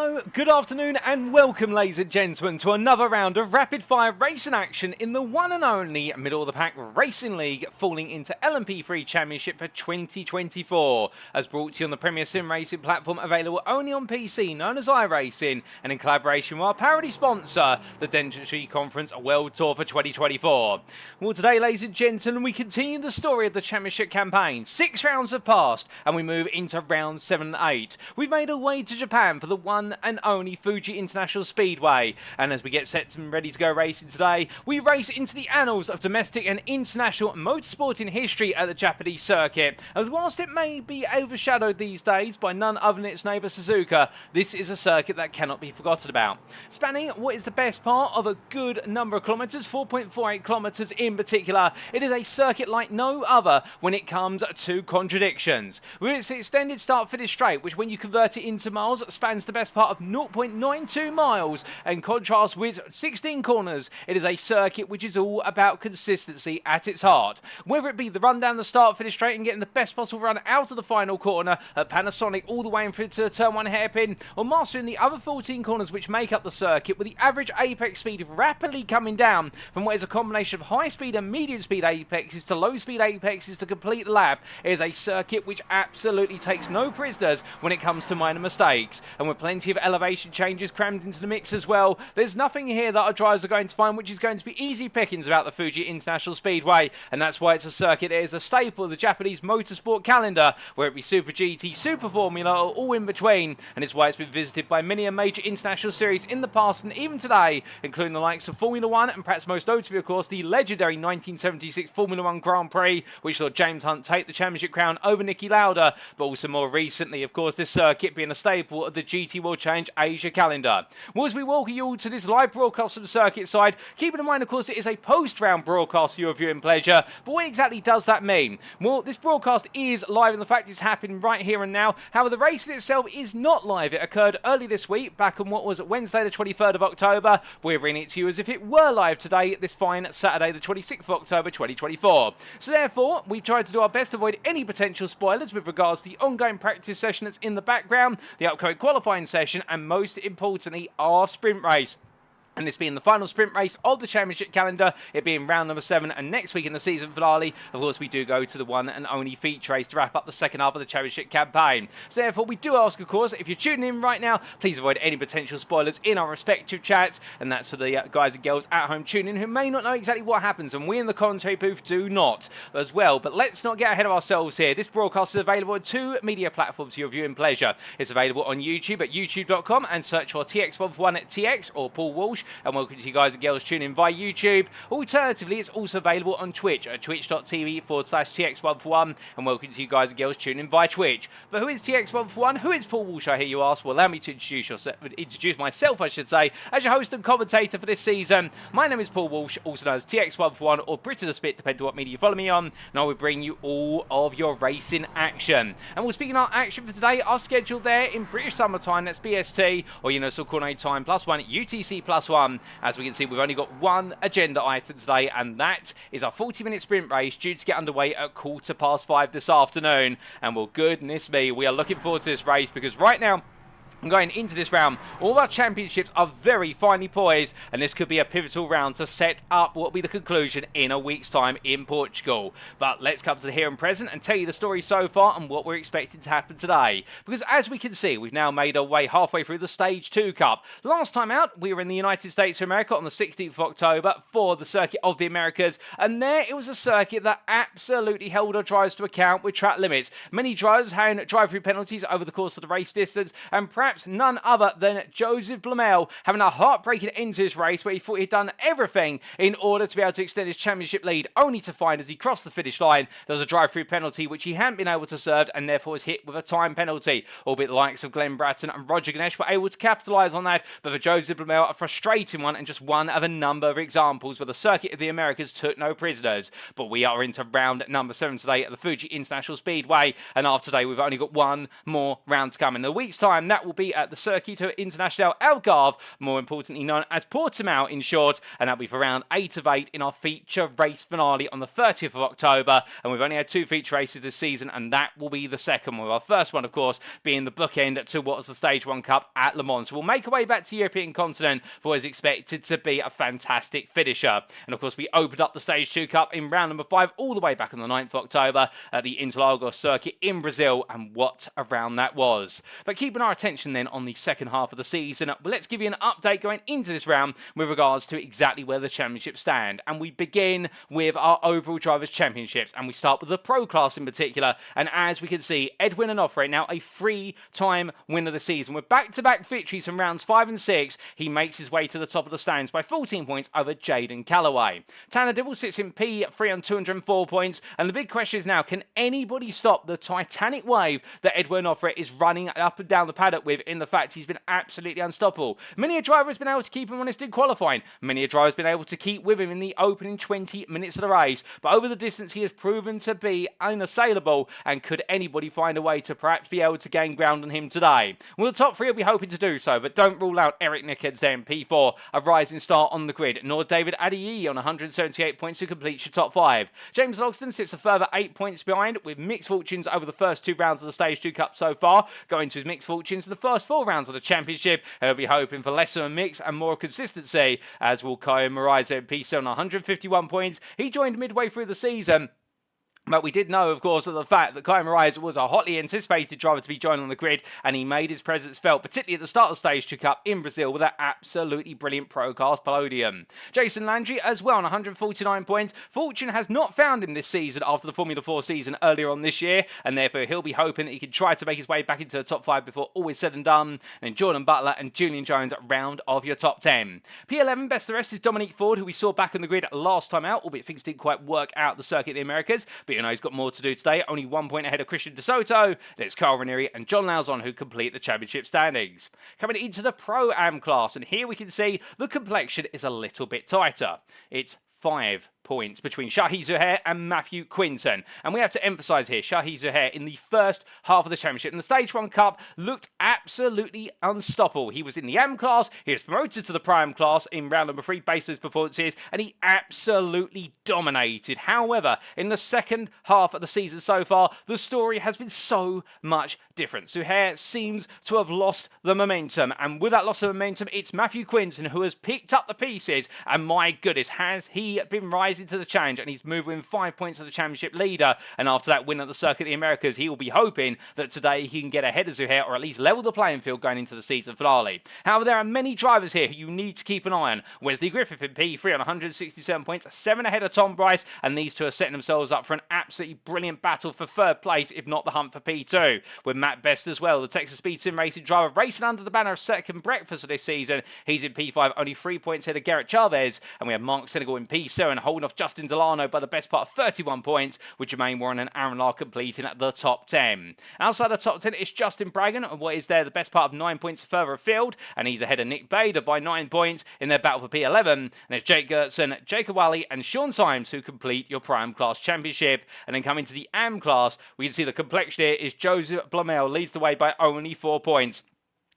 Hello, good afternoon and welcome ladies and gentlemen to another round of rapid fire racing action in the one and only middle of the pack racing league falling into LMP3 Championship for 2024 as brought to you on the Premier Sim Racing platform available only on PC known as iRacing and in collaboration with our parody sponsor the Dentistry Conference World Tour for 2024. Well today ladies and gentlemen we continue the story of the championship campaign. 6 rounds have passed and we move into round 7 and 8. We've made our way to Japan for the one and only Fuji International Speedway, and as we get set and ready to go racing today, we race into the annals of domestic and international motorsporting history at the Japanese circuit, as whilst it may be overshadowed these days by none other than its neighbour Suzuka, this is a circuit that cannot be forgotten about. Spanning what is the best part of a good number of kilometres, 4.48 kilometres in particular, it is a circuit like no other when it comes to contradictions. With its extended start-finish straight, which when you convert it into miles spans the best part of 0.92 miles, and contrast with 16 corners, it is a circuit which is all about consistency at its heart. Whether it be the run down the start-finish straight and getting the best possible run out of the final corner at Panasonic all the way in through to the turn 1 hairpin, or mastering the other 14 corners which make up the circuit with the average apex speed rapidly coming down from what is a combination of high speed and medium speed apexes to low speed apexes to complete the lap, it is a circuit which absolutely takes no prisoners when it comes to minor mistakes. And with plenty of elevation changes crammed into the mix as well, there's nothing here that our drivers are going to find which is going to be easy pickings about the Fuji International Speedway, and that's why it's a circuit that is a staple of the Japanese motorsport calendar, where it be Super GT, Super Formula, or all in between, and it's why it's been visited by many a major international series in the past and even today, including the likes of Formula 1 and perhaps most notably of course the legendary 1976 Formula 1 Grand Prix, which saw James Hunt take the championship crown over Niki Lauda, but also more recently of course this circuit being a staple of the GT World Challenge Asia calendar. Well, as we welcome you all to this live broadcast from the circuit side, keeping in mind of course it is a post-round broadcast for your viewing pleasure, but what exactly does that mean? Well, this broadcast is live in the fact it's happening right here and now. However, the race in itself is not live. It occurred early this week, back on what was Wednesday the 23rd of October. We're bringing it to you as if it were live today, this fine Saturday the 26th of October 2024. So therefore, we tried to do our best to avoid any potential spoilers with regards to the ongoing practice session that's in the background, the upcoming qualifying session, and most importantly, our sprint race. And this being the final sprint race of the championship calendar, it being round number 7, and next week in the season finale, of course, we do go to the one and only feature race to wrap up the second half of the championship campaign. So therefore, we do ask, of course, if you're tuning in right now, please avoid any potential spoilers in our respective chats, and that's for the guys and girls at home tuning in who may not know exactly what happens, and we in the commentary booth do not as well. But let's not get ahead of ourselves here. This broadcast is available on 2 media platforms for your viewing pleasure. It's available on YouTube at youtube.com and search for TX141TX or Paul Walsh, and welcome to you guys and girls tuning in via YouTube. Alternatively, it's also available on Twitch at twitch.tv/TX141, and welcome to you guys and girls tuning in via Twitch. But who is TX141? Who is Paul Walsh, I hear you ask? Well, allow me to introduce myself, I should say, as your host and commentator for this season. My name is Paul Walsh, also known as TX141 or Brit of the Spit, depending on what media you follow me on, and I will bring you all of your racing action. And we'll speak in our action for today, our schedule there in British Summer Time, that's BST, or Universal Coordinated Time +1, UTC +1. As we can see, we've only got one agenda item today, and that is our 40-minute sprint race due to get underway at 5:15 this afternoon. And well, goodness me, we are looking forward to this race because right now, going into this round, all our championships are very finely poised, and this could be a pivotal round to set up what will be the conclusion in a week's time in Portugal. But let's come to the here and present and tell you the story so far and what we're expecting to happen today. Because as we can see, we've now made our way halfway through the Stage 2 Cup. Last time out, we were in the United States of America on the 16th of October for the Circuit of the Americas, and there it was a circuit that absolutely held our drivers to account with track limits. Many drivers had drive-through penalties over the course of the race distance, and perhaps none other than Joseph Blamel having a heartbreaking end to his race where he thought he'd done everything in order to be able to extend his championship lead, only to find as he crossed the finish line there was a drive-through penalty which he hadn't been able to serve and therefore was hit with a time penalty. Albeit the likes of Glenn Bratton and Roger Ganesh were able to capitalise on that, but for Joseph Blamel, a frustrating one and just one of a number of examples where the Circuit of the Americas took no prisoners. But we are into round number 7 today at the Fuji International Speedway, and after today we've only got one more round to come. In a week's time, that will be at the Circuito International Algarve, more importantly known as Portimao in short, and that'll be for round 8 of 8 in our feature race finale on the 30th of October. And we've only had 2 feature races this season, and that will be the second one. Our first one, of course, being the bookend to what was the Stage 1 Cup at Le Mans. So we'll make our way back to the European continent for what is expected to be a fantastic finisher. And of course, we opened up the Stage 2 Cup in round number 5 all the way back on the 9th of October at the Interlagos circuit in Brazil, and what a round that was. But keeping our attention then on the second half of the season, let's give you an update going into this round with regards to exactly where the championships stand. And we begin with our overall Drivers' Championships, and we start with the Pro class in particular. And as we can see, Edwin Onofre, now a 3-time winner of the season, with back-to-back victories from rounds 5 and 6, he makes his way to the top of the stands by 14 points over Jaden Calloway. Tanner Dibble sits in P3 on 204 points, and the big question is now, can anybody stop the titanic wave that Edwin Onofre is running up and down the paddock with, in the fact he's been absolutely unstoppable? Many a driver has been able to keep him honest in qualifying. Many a driver has been able to keep with him in the opening 20 minutes of the race, but over the distance he has proven to be unassailable. And could anybody find a way to perhaps be able to gain ground on him today? Well, the top 3 will be hoping to do so, but don't rule out Eric Nickheads there in P4, a rising star on the grid, nor David Adiyi on 178 points who completes your top 5. James Logston sits a further 8 points behind, with mixed fortunes over the first 2 rounds of the Stage 2 Cup so far, going to his mixed fortunes in the first 4 rounds of the Championship. He'll be hoping for less of a mix and more consistency, as will Kyle Moraiza in P7 on 151 points. He joined midway through the season, but we did know, of course, of the fact that Kyle Moraiza was a hotly anticipated driver to be joined on the grid, and he made his presence felt, particularly at the start of the Stage 2 Cup in Brazil, with that absolutely brilliant Procast podium. Jason Landry as well on 149 points. Fortune has not found him this season after the Formula 4 season earlier on this year, and therefore he'll be hoping that he can try to make his way back into the top 5 before all is said and done. And then Jordan Butler and Julian Jones round of your top 10. P11, best of the rest, is Dominique Ford, who we saw back on the grid last time out, albeit things didn't quite work out at the Circuit of the Americas, but you know, he's got more to do today, only 1 point ahead of Christian De Soto. There's Carl Ranieri and John Lauzon who complete the championship standings. Coming into the Pro-Am class, and here we can see the complexion is a little bit tighter. It's 5 points between Shajee Zuhair and Matthew Quinton. And we have to emphasise here, Shajee Zuhair in the first half of the championship in the Stage 1 Cup looked absolutely unstoppable. He was in the AM class, he was promoted to the Pro-Am class in round number 3 based on his performances, and he absolutely dominated. However, in the second half of the season so far, the story has been so much different. Zuhair seems to have lost the momentum, and with that loss of momentum, it's Matthew Quinton who has picked up the pieces, and my goodness, has he been rising to the challenge, and he's moved within 5 points of the championship leader. And after that win at the Circuit of the Americas, he will be hoping that today he can get ahead of Zuhair, or at least level the playing field going into the season finale. However, there are many drivers here who you need to keep an eye on. Wesley Griffith in P3 on 167 points, 7 ahead of Tom Bryce, and these two are setting themselves up for an absolutely brilliant battle for 3rd place, if not the hunt for P2. With Matt Best as well, the Texas Speed Sim Racing driver, racing under the banner of Second Breakfast for this season. He's in P5, only 3 points ahead of Garrett Chavez, and we have Mark Senegal in P7, holding off Justin Delano by the best part of 31 points, with Jermaine Warren and Aaron Lahr completing at the top 10. Outside the top 10, it's Justin Bragan, and what is there the best part of 9 points further afield, and he's ahead of Nick Bader by 9 points in their battle for P11. And it's Jake Gertson, Jacob Wally, and Sean Symes who complete your Pro-Am class championship. And then coming to the AM class, we can see the complexion here is Joseph Blomel leads the way by only 4 points.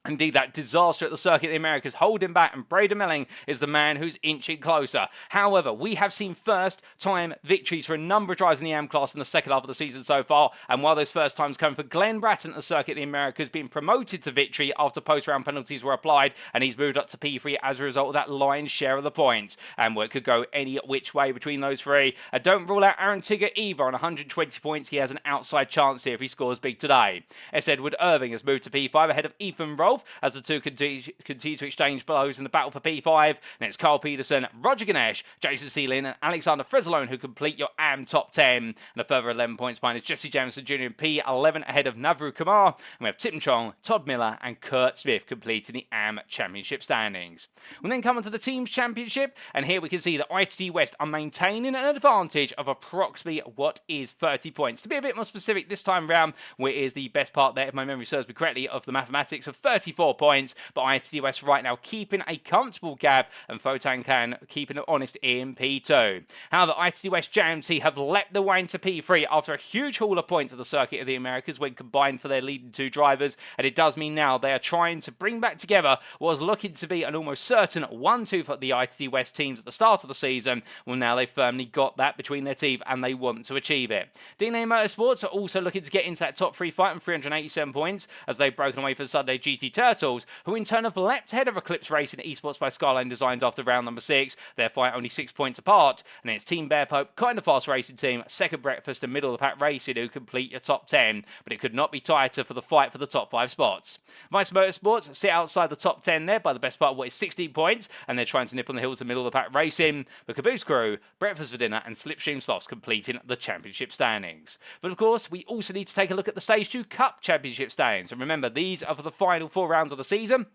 Indeed, that disaster at the Circuit of the Americas holding back, and Braden Melling is the man who's inching closer. However, we have seen first-time victories for a number of drivers in the AM class in the second half of the season so far, and while those first times come for Glenn Bratton at the Circuit of the Americas, being promoted to victory after post-round penalties were applied, and he's moved up to P3 as a result of that lion's share of the points. And it could go any which way between those 3. Don't rule out Aaron Tigger either on 120 points. He has an outside chance here if he scores big today. S. Edward Irving has moved to P5 ahead of Ethan Rowe, as the two continue to exchange blows in the battle for P5. And it's Carl Peterson, Roger Ganesh, Jason Seelin, and Alexander Fresalone who complete your AM top 10. And a further 11 points behind is Jesse Jameson Jr. in P11 ahead of Navru Kumar. And we have Tim Chong, Todd Miller, and Kurt Smith completing the AM championship standings. We'll then come on to the Teams Championship, and here we can see that ITD West are maintaining an advantage of approximately what is 30 points. To be a bit more specific this time round, where is the best part there, if my memory serves me correctly, of the mathematics of 30 34 points, but ITD West right now keeping a comfortable gap, and Photon Can keeping it honest in P2. However, ITD West JMT have leapt the way into P3 after a huge haul of points at the Circuit of the Americas when combined for their leading two drivers, and it does mean now they are trying to bring back together what was looking to be an almost certain 1-2 for the ITD West teams at the start of the season. Well, now they've firmly got that between their teeth and they want to achieve it. DNA Motorsports are also looking to get into that top 3 fight on 387 points as they've broken away for Sunday GT Turtles, who in turn have leapt ahead of Eclipse Racing Esports by Skyline Designs after round number 6. Their fight only 6 points apart, and it's Team Bear Pope, kind of fast racing team, Second Breakfast and Middle of the Pack Racing who complete your top 10, but it could not be tighter for the fight for the top 5 spots. Vice Motorsports sit outside the top 10 there by the best part of what is 16 points, and they're trying to nip on the heels of Middle of the Pack Racing, the Caboose Crew, Breakfast for Dinner and Slipstream Sloths completing the championship standings. But of course, we also need to take a look at the Stage 2 Cup championship standings, and remember, these are for the final 4 rounds of the season,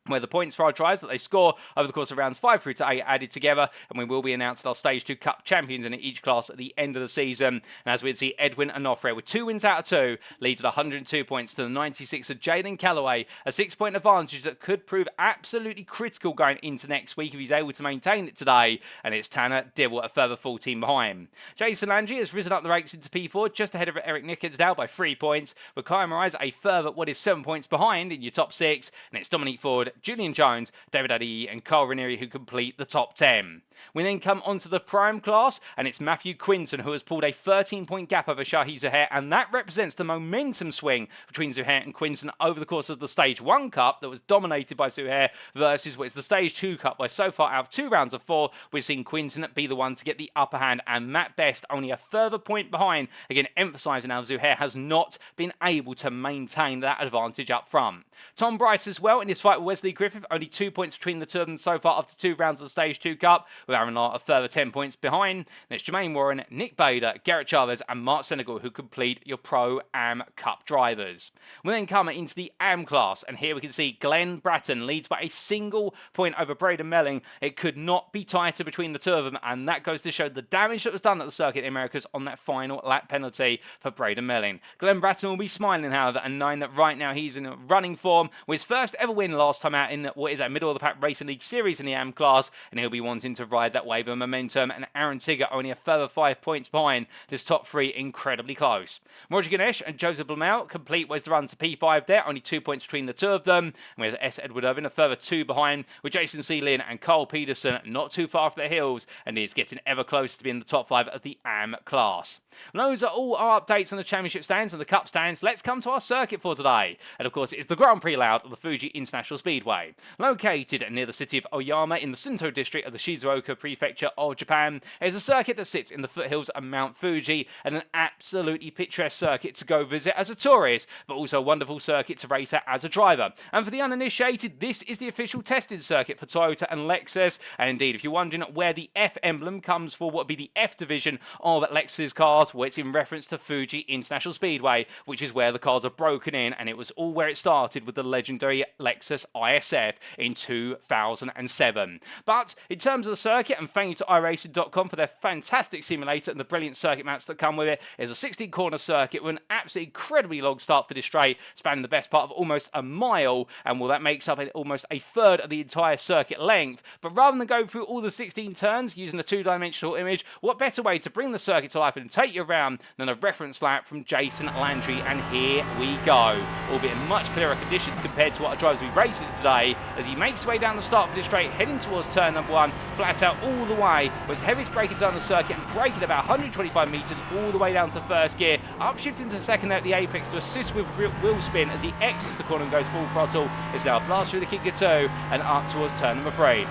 where the points for our drivers that they score over the course of rounds 5 through to 8 added together, and we will be announcing our Stage 2 Cup champions in each class at the end of the season. And as we'd see, Edwin Onofre with 2 wins out of 2 leads at 102 points to the 96 of Jaden Calloway, a 6-point advantage that could prove absolutely critical going into next week if he's able to maintain it today, and it's Tanner Dibble a further 14 behind. Jason Landry has risen up the ranks into P4 just ahead of Eric Nickens now by 3 points, with Kyle Morais a further 7 points behind in your top 6, and it's Dominique Ford, Julian Jones, David Addy and Carl Ranieri who complete the top 10. We then come onto the prime class, and it's Matthew Quinton who has pulled a 13-point gap over Shajee Zuhair, and that represents the momentum swing between Zuhair and Quinton over the course of the Stage 1 Cup that was dominated by Zuhair versus what is the Stage 2 Cup, where so far out of 2 rounds of 4, we've seen Quinton be the one to get the upper hand, and Matt Best only a further point behind, again emphasising how Zuhair has not been able to maintain that advantage up front. Tom Bryce as well in his fight with Wesley Griffith, only 2 points between the two of them so far after 2 rounds of the Stage 2 Cup, with Aaron Lart a further 10 points behind. There's Jermaine Warren, Nick Bader, Garrett Chavez and Mark Senegal who complete your Pro-Am Cup drivers. We then come into the Am class, and here we can see Glenn Bratton leads by a single point over Braden Melling. It could not be tighter between the two of them, and that goes to show the damage that was done at the Circuit of the Americas on that final lap penalty for Braden Melling. Glenn Bratton will be smiling, however, and knowing that right now he's in a running form with his first ever win last time out in what is a Middle of the Pack Racing League Series in the Am class, and he'll be wanting to ride that wave of momentum, and Aaron Tigger only a further 5 points behind. This top 3 incredibly close. Roger Ganesh and Joseph Blamel complete ways the run to P5 there, only 2 points between the two of them, and we have S. Edward Irvin a further 2 behind, with Jason Seelin and Carl Peterson not too far off their heels, and he's getting ever closer to being the top 5 of the Am class. And those are all our updates on the championship stands and the cup stands. Let's come to our circuit for today, and of course it's the Grand Prix layout of the Fuji International Speedway. Located near the city of Oyama in the Sunto district of the Shizuoka prefecture of Japan, it is a circuit that sits in the foothills of Mount Fuji, and an absolutely picturesque circuit to go visit as a tourist, but also a wonderful circuit to race at as a driver. And for the uninitiated, this is the official testing circuit for Toyota and Lexus, and indeed if you're wondering where the F emblem comes for what would be the F division of Lexus cars, well, it's in reference to Fuji International Speedway, which is where the cars are broken in, and it was all where it started with the legendary Lexus ISF in 2007. But in terms of the circuit, and thank you to iRacing.com for their fantastic simulator and the brilliant circuit maps that come with it, it's a 16-corner circuit with an absolutely incredibly long start for this straight, spanning the best part of almost a mile, and well, that makes up almost a third of the entire circuit length. But rather than go through all the 16 turns using a 2-dimensional image, what better way to bring the circuit to life and take you around than a reference lap from Jason Landry, and here we go. Albeit in much clearer conditions compared to what our drivers will be racing today, as he makes his way down the start for this straight, heading towards turn number 1, flat out all the way, with the heaviest braking down the circuit and braking about 125 metres all the way down to first gear, upshifting to second there at the apex to assist with wheel spin as he exits the corner and goes full throttle. It's now a blast through the kicker 2 and up towards turn number 3.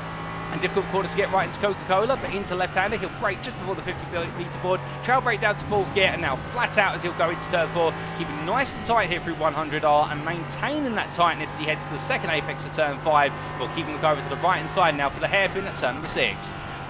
And difficult corner to get right into Coca-Cola, but into left-hander, he'll brake just before the 50-metre board, trail brake down to 4th gear, and now flat out as he'll go into turn 4, keeping nice and tight here through 100R, and maintaining that tightness as he heads to the second apex of turn 5, while keeping the car over to the right-hand side now for the hairpin at turn number 6.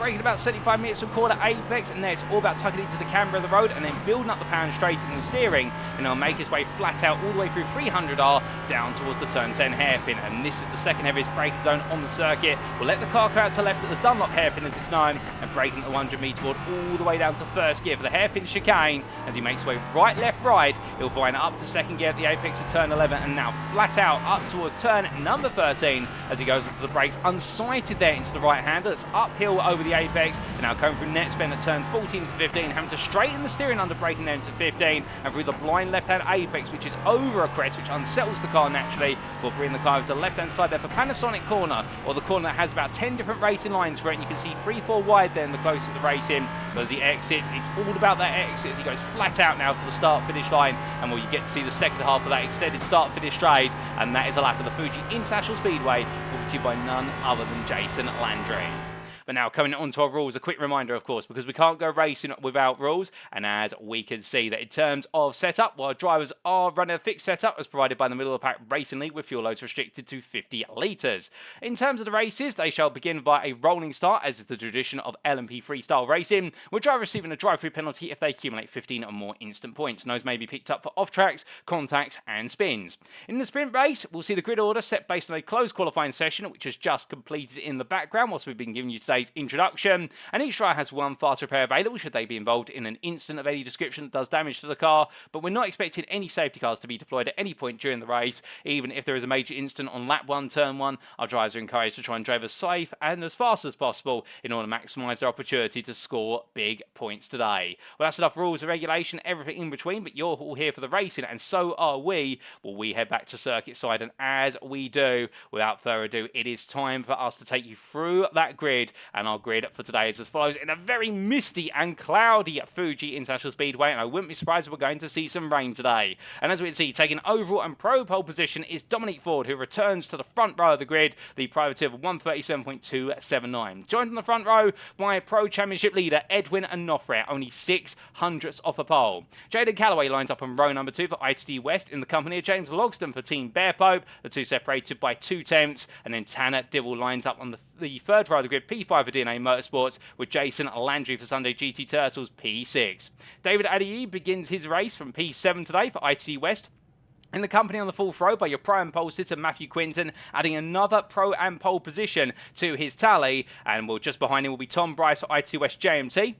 braking about 75 meters from corner apex, and then it's all about tucking into the camber of the road and then building up the power and straight in the steering, and he'll make his way flat out all the way through 300R down towards the turn 10 hairpin. And this is the second heaviest braking zone on the circuit. We'll let the car come out to left at the Dunlop hairpin as it's known, and braking at the 100 meter board all the way down to first gear for the hairpin chicane. As he makes his way right, left, right, he'll find up to second gear at the apex of turn 11, and now flat out up towards turn number 13 as he goes into the brakes, unsighted there into the right hander. It's uphill over the apex, and now coming through net spin at turn 14 to 15, having to straighten the steering under braking there into 15, and through the blind left-hand apex, which is over a crest, which unsettles the car naturally. We'll bring the car over to the left-hand side there for Panasonic corner, or the corner that has about 10 different racing lines for it, and you can see 3-4 wide there in the closest the racing. But as he exits, it's all about that exit as he goes flat out now to the start-finish line, and well, you get to see the second half of that extended start-finish straight, and that is a lap of the Fuji International Speedway, brought to you by none other than Jason Landry. But now, coming on to our rules, a quick reminder, of course, because we can't go racing without rules, and as we can see that in terms of setup, while drivers are running a fixed setup as provided by the Middle of the Pack Racing League with fuel loads restricted to 50 litres. In terms of the races, they shall begin by a rolling start, as is the tradition of LMP3 style racing, with drivers receiving a drive-through penalty if they accumulate 15 or more instant points, and those may be picked up for off-tracks, contacts and spins. In the sprint race, we'll see the grid order set based on a closed qualifying session, which has just completed in the background whilst we've been giving you today's introduction, and each driver has one fast repair available should they be involved in an incident of any description that does damage to the car, but we're not expecting any safety cars to be deployed at any point during the race. Even if there is a major incident on lap 1, turn 1, our drivers are encouraged to try and drive as safe and as fast as possible in order to maximise their opportunity to score big points today. Well, that's enough rules and regulation, everything in between, but you're all here for the racing, and so are we. Well, we head back to circuit side, and as we do, without further ado, it is time for us to take you through that grid, and our grid for today is as follows in a very misty and cloudy Fuji International Speedway, and I wouldn't be surprised if we're going to see some rain today. And as we can see, taking overall and pro pole position is Dominic Ford, who returns to the front row of the grid, the privateer of 137.279. Joined on the front row by Pro Championship leader Edwin Onofre, only 0.06 off a pole. Jaden Calloway lines up on row number 2 for ITD West in the company of James Logston for Team Bear Pope, the two separated by 2/10, and then Tanner Dibble lines up on the third row of the grid, P5 for DNA Motorsports, with Jason Landry for Sunday GT Turtles, P6. David Adiyi begins his race from P7 today for ITD West, in the company on the fourth row by your pro and pole sitter Matthew Quinton, adding another pro and pole position to his tally, and just behind him will be Tom Bryce for ITD West JMT.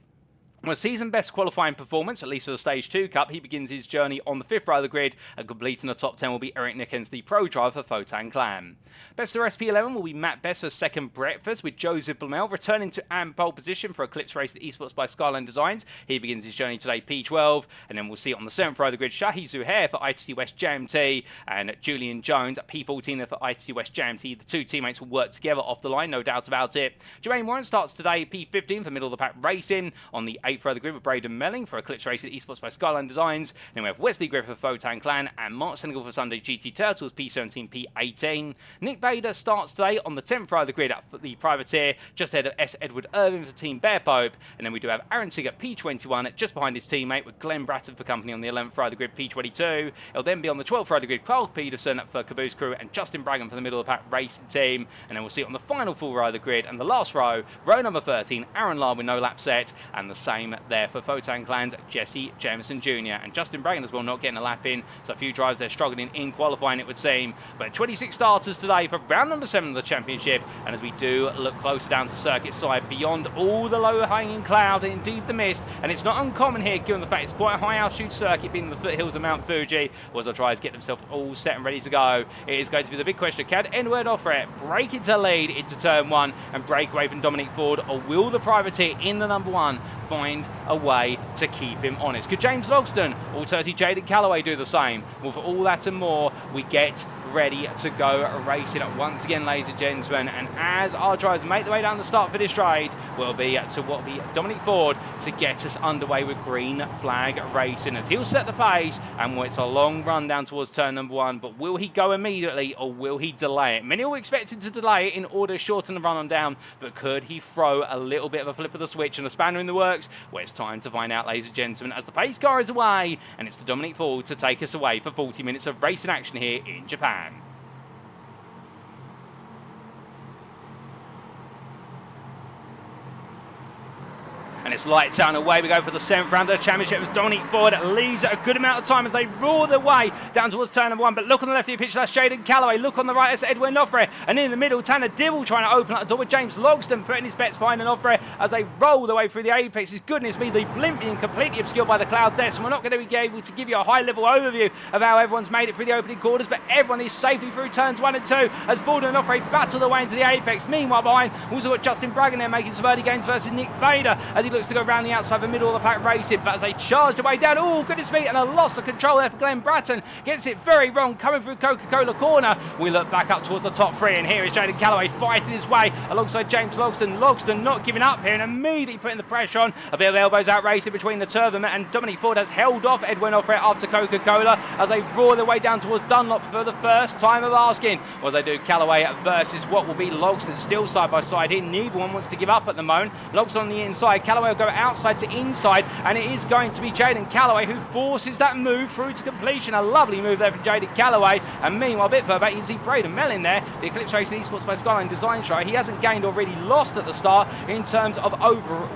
Well, season best qualifying performance, at least for the Stage 2 Cup. He begins his journey on the 5th row of the grid, and completing the top 10 will be Eric Nickens, the pro driver for Photan Clan. Best of SP11 will be Matt Best for second breakfast, with Joseph Blamel returning to pole position for Eclipse Race at Esports by Skyline Designs. He begins his journey today P12, and then we'll see on the 7th row of the grid Shajee Zuhair for ITT West JMT, and Julian Jones at P14 for ITT West JMT. The two teammates will work together off the line, no doubt about it. Jermaine Warren starts today P15 for Middle of the Pack Racing. On the 8th row of the grid with Braden Melling for Eclipse Race at Esports by Skyline Designs. Then we have Wesley Griffith for Photan Clan, and Mark Senegal for Sunday GT Turtles P17, P18. Nick Bader starts today on the 10th row of the grid at the privateer, just ahead of S. Edward Irvin for Team Bear Pope. And then we do have Aaron Tig at P21, just behind his teammate, with Glenn Bratton for company on the 11th row of the grid, P22. It'll then be on the 12th row of the grid, Carl Peterson for Caboose Crew, and Justin Bragan for the Middle of the Pack Racing Team. And then we'll see it on the final full row of the grid, and the last row, row number 13, Aaron Lahr with no lap set, and the same there for Photan Clan's Jesse Jameson Jr. and Justin Bragan as well, not getting a lap in, so a few drivers they're struggling in qualifying, it would seem. But 26 starters today for round number 7 of the championship, and as we do look closer down to circuit side, beyond all the low-hanging cloud and indeed the mist, and it's not uncommon here given the fact it's quite a high-altitude circuit being in the foothills of Mount Fuji, as our drivers get themselves all set and ready to go. It is going to be the big question: can Edwin Onofre break into lead into turn 1 and break away from Dominic Ford, or will the privateer in the number 1 find a way to keep him honest? Could James Logston or 30 Jaden Calloway do the same? Well, for all that and more, we get ready to go racing once again, ladies and gentlemen, and as our drivers make their way down the start for this straight, will be to what will be Dominic Ford to get us underway with green flag racing, as he'll set the pace, and it's a long run down towards turn number 1, but will he go immediately or will he delay it? Many will expect him to delay it in order to shorten the run on down, but could he throw a little bit of a flip of the switch and a spanner in the works? Well, it's time to find out, ladies and gentlemen, as the pace car is away, and it's to Dominic Ford to take us away for 40 minutes of racing action here in Japan. it's lights out and away we go for the 7th round of the championship as Dominic Ford leads at a good amount of time as they roar their way down towards turn number 1. But look on the left of the pitch, that's Jaden Calloway. Look on the right, that's Edwin Onofre. And in the middle, Tanner Dibble trying to open up the door with James Logston putting his bets behind Onofre as they roll their way through the apex. Goodness me, the blimp being completely obscured by the clouds there, so we're not going to be able to give you a high level overview of how everyone's made it through the opening quarters, but everyone is safely through turns 1 and 2 as Ford and Onofre battle their way into the apex. Meanwhile behind, also got Justin Bragg there making some early gains versus Nick Bader as he looks to go around the outside of the middle of the pack racing, but as they charge their way down, oh goodness me, and a loss of control there for Glenn Bratton. Gets it very wrong coming through Coca-Cola corner. We look back up towards the top 3 and here is Jaden Calloway fighting his way alongside James Logston. Logston not giving up here and immediately putting the pressure on. A bit of elbows out racing between the two of them, and Dominic Ford has held off Edwin Onofre after Coca-Cola as they roar their way down towards Dunlop for the first time of asking. What they do, Calloway versus what will be Logston, still side by side here. Neither one wants to give up at the moment. Logston on the inside, Calloway will go outside to inside, and it is going to be Jaden Calloway who forces that move through to completion. A lovely move there from Jaden Calloway, and meanwhile a bit further back you can see Braden Mellin there, the Eclipse Racing Esports by Skyline Design Show. He hasn't gained or really lost at the start in terms of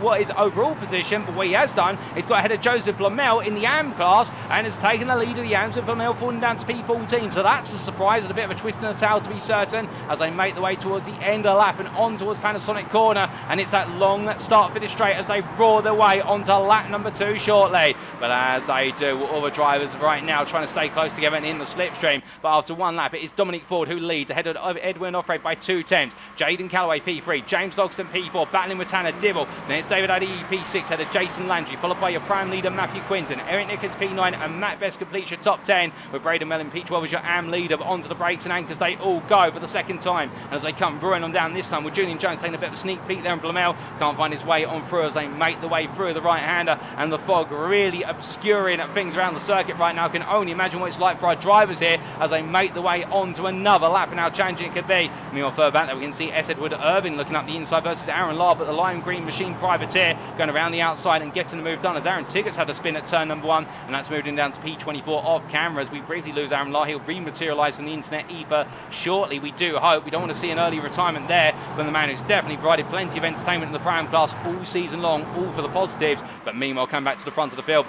what is overall position, but what he has done, he's got ahead of Joseph Blamel in the AM class and has taken the lead of the AMs with Blamel falling down to P14, so that's a surprise and a bit of a twist in the tail to be certain as they make the way towards the end of the lap and on towards Panasonic corner, and it's that long start finish straight as they roar their way onto lap number 2 shortly. But as they do, all the drivers right now trying to stay close together and in the slipstream, but after one lap it is Dominic Ford who leads ahead of Edwin Onofre by 2/10. Jaden Calloway P3, James Logston P4, battling with Tanner Dibble. Then it's David Addy P6 ahead of Jason Landry, followed by your prime leader Matthew Quinton. Eric Nickens P9 and Matt Best completes your top 10 with Braden Mellin P12 as your AM leader. But onto the brakes and anchors they all go for the second time as they come brewing on down this time with Julian Jones taking a bit of a sneak peek there, and Blamel can't find his way on through as they make the way through the right-hander, and the fog really obscuring things around the circuit right now. Can only imagine what it's like for our drivers here as they make the way onto another lap and how challenging it could be. Meanwhile further back there we can see S. Edward Irvin looking up the inside versus Aaron Law, but the lime green machine privateer going around the outside and getting the move done as Aaron Tiggett's had a spin at turn number 1, and that's moved him down to P24 off camera as we briefly lose Aaron Law. He'll rematerialise from the internet ether shortly, we do hope. We don't want to see an early retirement there from the man who's definitely provided plenty of entertainment in the Pram class all season long, all for the positives. But meanwhile come back to the front of the field,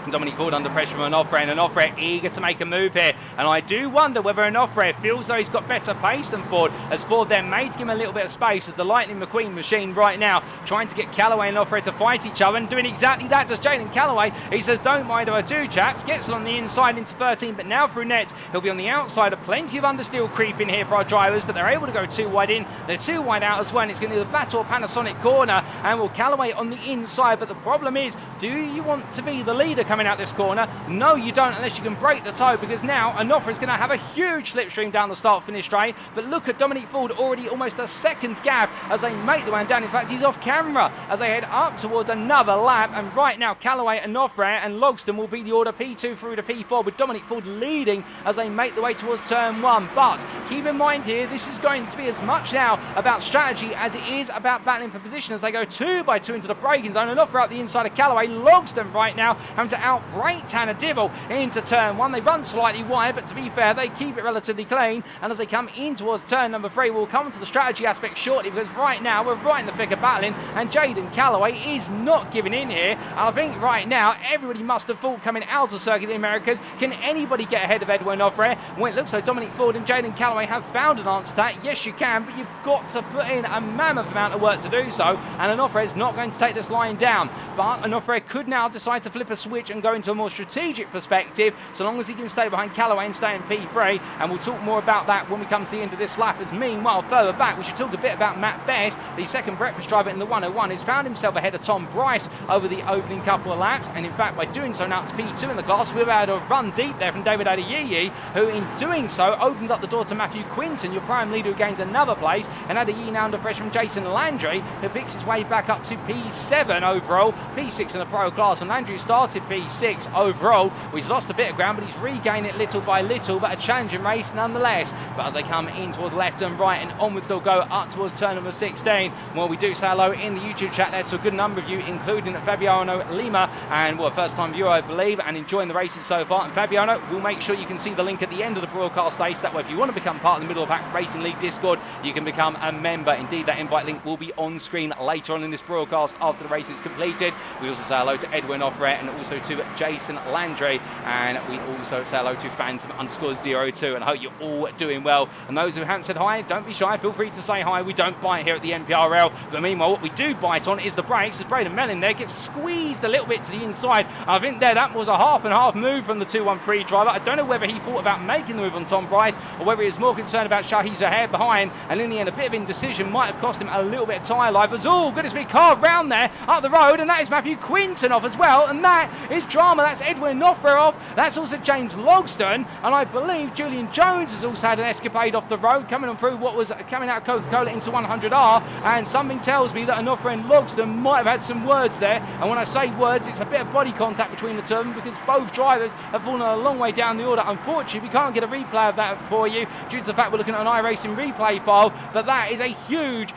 Dominic Ford under pressure from Onofre, and Onofre eager to make a move here, and I do wonder whether Onofre feels though he's got better pace than Ford, as Ford then may give him a little bit of space as the Lightning McQueen machine right now trying to get Calloway and Onofre to fight each other, and doing exactly that does Jaden Calloway. He says don't mind if I do, chaps, gets it on the inside into 13, but now through nets he'll be on the outside of plenty of understeer creep in here for our drivers, but they're able to go too wide in, they're too wide out as well, and it's going to be the battle of Panasonic corner, and will Calloway on the inside. But the problem is, do you want to be the leader coming out this corner? No, you don't, unless you can break the toe, because now Onofre is going to have a huge slipstream down the start-finish straight. But look at Dominic Ford, already almost a second's gap as they make the way down. In fact, he's off camera as they head up towards another lap. And right now, Calloway, Onofre and Logston will be the order P2 through to P4, with Dominic Ford leading as they make the way towards turn 1. But keep in mind here, this is going to be as much now about strategy as it is about battling for position as they go 2 by 2 into the braking zone. Onofre out the inside of Calloway. Logston right now having to outbrake Tanner Dibble into turn 1. They run slightly wide, but to be fair, they keep it relatively clean. And as they come in towards turn number 3, we'll come to the strategy aspect shortly, because right now we're right in the thick of battling, and Jaden Calloway is not giving in here. And I think right now everybody must have thought coming out of Circuit of the Americas, can anybody get ahead of Edwin Onofre? Well, it looks like Dominic Ford and Jaden Calloway have found an answer to that. Yes, you can, but you've got to put in a mammoth amount of work to do so, and Onofre is not going to take this line down. But Onofre could now decide to flip a switch and go into a more strategic perspective, so long as he can stay behind Calloway and stay in P3, and we'll talk more about that when we come to the end of this lap. As meanwhile further back we should talk a bit about Matt Best, the second breakfast driver in the 101, who's found himself ahead of Tom Bryce over the opening couple of laps, and in fact by doing so now it's P2 in the class. We've had a run deep there from David Adeyiyi, who in doing so opens up the door to Matthew Quinton, your prime leader, who gains another place, and Adeyiyi now under pressure from Jason Landry, who picks his way back up to P7 overall, P6 in the pro class, and Landry started P6 overall. He's lost a bit of ground, but he's regained it little by little, but a challenging race nonetheless. But as they come in towards left and right and onwards, they'll go up towards turn number 16. Well, we do say hello in the YouTube chat there to a good number of you, including Fabiano Lima, and well, first time viewer I believe, and enjoying the racing so far. And Fabiano, we'll make sure you can see the link at the end of the broadcast stage. That way, if you want to become part of the Middle of the Pack Racing League Discord, you can become a member. Indeed, that invite link will be on screen later on in this broadcast after the race is completed. We also say hello to Edwin Onofre and also to Jason Landry, and we also say hello to Phantom_02, and I hope you're all doing well. And those who haven't said hi, don't be shy, feel free to say hi. We don't bite here at the MPRL, but meanwhile what we do bite on is the brakes, as Braden Mellin there gets squeezed a little bit to the inside. I think there that was a half and half move from the 213 driver. I don't know whether he thought about making the move on Tom Bryce or whether he was more concerned about Shajee Zuhair behind, and in the end a bit of indecision might have cost him a little bit of tyre life. As oh goodness me, car round there up the road, and that is Matthew Quinton off as well, and that is drama. That's Edwin Onofre off, that's also James Logston, and I believe Julian Jones has also had an escapade off the road coming on through what was coming out of Coca-Cola into 100R, and something tells me that Onofre and Logston might have had some words there. And when I say words, it's a bit of body contact between the two of them, because both drivers have fallen a long way down the order. Unfortunately, we can't get a replay of that for you due to the fact we're looking at an iRacing replay file, but that is a huge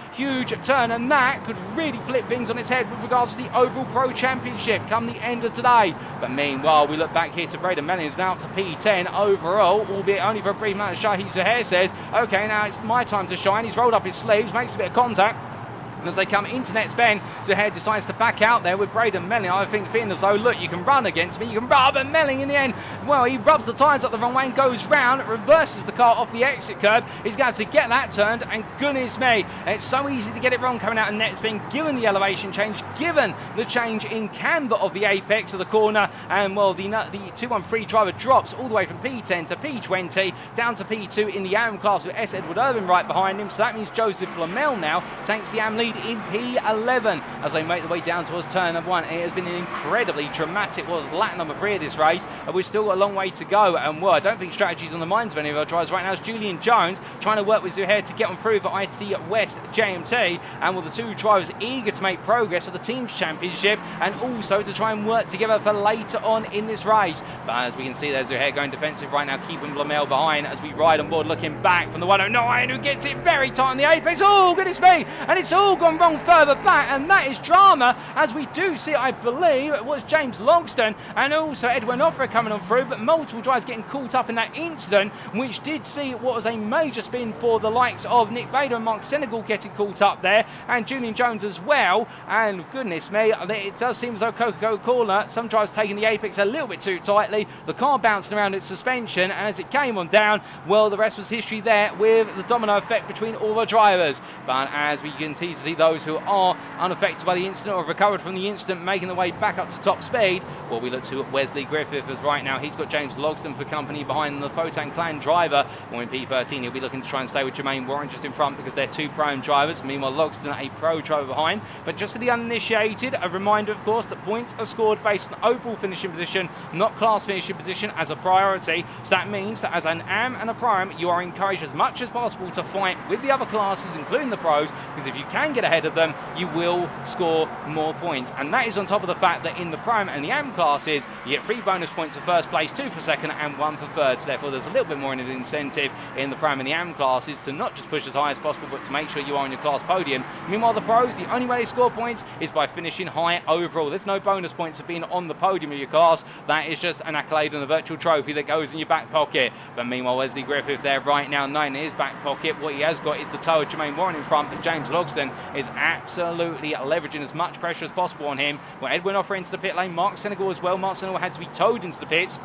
turn, and that could really flip things on its head with regards to the overall Pro Championship come the end of today. But meanwhile, we look back here to Braden Mellin, who's now up to P10 overall, albeit only for a brief moment. Shajee Zuhair says, okay, now it's my time to shine. He's rolled up his sleeves, makes a bit of contact. And as they come into next bend, Zuhair decides to back out there with Braden Mellin. I think feeling as though, look, you can run against me, you can rub, and Mellin in the end, well, he rubs the tyres up the wrong way and goes round, reverses the car off the exit curb. He's going to have to get that turned, and goodness me, it's so easy to get it wrong coming out of next bend, given the elevation change, given the change in camber of the apex of the corner, and well, the 213 driver drops all the way from P10 to P20, down to P2 in the AM class with S. Edward Irvin right behind him, so that means Joseph Blamel now takes the AM lead in P11 as they make their way down towards turn number 1. It has been an incredibly dramatic, lap number 3 of this race, and we've still got a long way to go. And well, I don't think strategy's on the minds of any of our drivers right now. It's Julian Jones trying to work with Zuhair to get on through for IT West JMT, and with the two drivers eager to make progress at the Teams Championship and also to try and work together for later on in this race. But as we can see there, Zuhair going defensive right now, keeping Blamel behind as we ride on board, looking back from the 109, who gets it very tight on the apex. Oh goodness me, and it's all gone wrong further back, and that is drama, as we do see, I believe it was James Logston and also Edwin Onofre coming on through, but multiple drivers getting caught up in that incident, which did see what was a major spin for the likes of Nick Bader and Mark Senegal getting caught up there, and Julian Jones as well. And goodness me, it does seem as though Coca-Cola, some drivers taking the apex a little bit too tightly, the car bouncing around its suspension, and as it came on down, well, the rest was history there with the domino effect between all the drivers. But as we continue to see those who are unaffected by the incident or recovered from the incident making their way back up to top speed, well, we look to Wesley Griffith as right now he's got James Logston for company behind the Photan Clan driver. Well, in P13 he'll be looking to try and stay with Jermaine Warren just in front because they're two Pro-Am drivers. Meanwhile, Logston a Pro driver behind. But just for the uninitiated, a reminder of course that points are scored based on overall finishing position, not class finishing position as a priority. So that means that as an AM and a Pro-Am, you are encouraged as much as possible to fight with the other classes, including the pros, because if you can get ahead of them, you will score more points. And that is on top of the fact that in the Pro-Am and the AM classes, you get 3 bonus points for first place, 2 for second, and 1 for third. So therefore, there's a little bit more in an incentive in the Pro-Am and the AM classes to not just push as high as possible, but to make sure you are on your class podium. Meanwhile, the pros, the only way they score points is by finishing high overall. There's no bonus points for being on the podium of your class. That is just an accolade and a virtual trophy that goes in your back pocket. But meanwhile, Wesley Griffith there right now, knowing in his back pocket, what he has got is the toe of Jermaine Warren in front, but James Logston is absolutely leveraging as much pressure as possible on him. Well, Edwin Onofre into the pit lane, Mark Senegal as well. Mark Senegal had to be towed into the pits.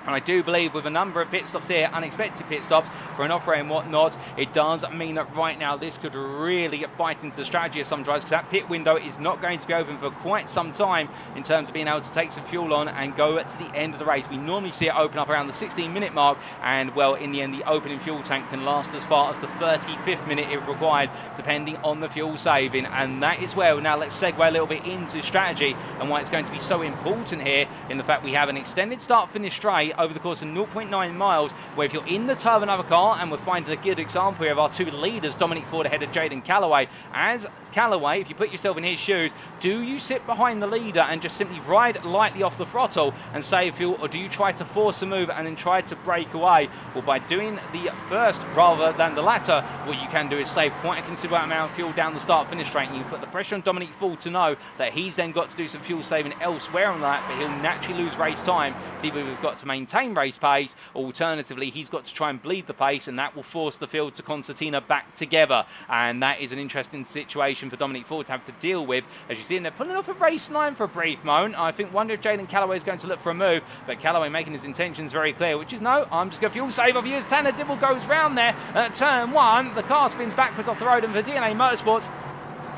And I do believe with a number of pit stops here, unexpected pit stops for Onofre and whatnot, it does mean that right now this could really bite into the strategy of some drivers, because that pit window is not going to be open for quite some time in terms of being able to take some fuel on and go to the end of the race. We normally see it open up around the 16-minute mark, and well, in the end, the opening fuel tank can last as far as the 35th minute if required, depending on the fuel saving. And that is where, now let's segue a little bit into strategy and why it's going to be so important here, in the fact we have an extended start-finish straight over the course of 0.9 miles, where if you're in the toe of another car, and we'll find a good example here of our two leaders, Dominic Ford ahead of Jaden Calloway, as Calloway, if you put yourself in his shoes, do you sit behind the leader and just simply ride lightly off the throttle and save fuel, or do you try to force a move and then try to break away? Well, by doing the first rather than the latter, what you can do is save quite a considerable amount of fuel down the start-finish straight, and you put the pressure on Dominic Ford to know that he's then got to do some fuel saving elsewhere on that, but he'll naturally lose race time. So either we've got to maintain race pace, or alternatively, he's got to try and bleed the pace, and that will force the field to concertina back together. And that is an interesting situation for Dominic Ford to have to deal with. As you see, they're pulling off a race line for a brief moment. I wonder if Jaden Calloway is going to look for a move, but Calloway making his intentions very clear, which is no, I'm just going to fuel save off you as Tanner Dibble goes round there at turn 1. The car spins backwards off the road, and for DNA Motorsports,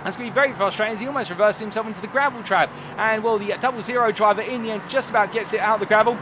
that's going to be very frustrating as he almost reversed himself into the gravel trap. And well, the 00 driver in the end just about gets it out of the gravel.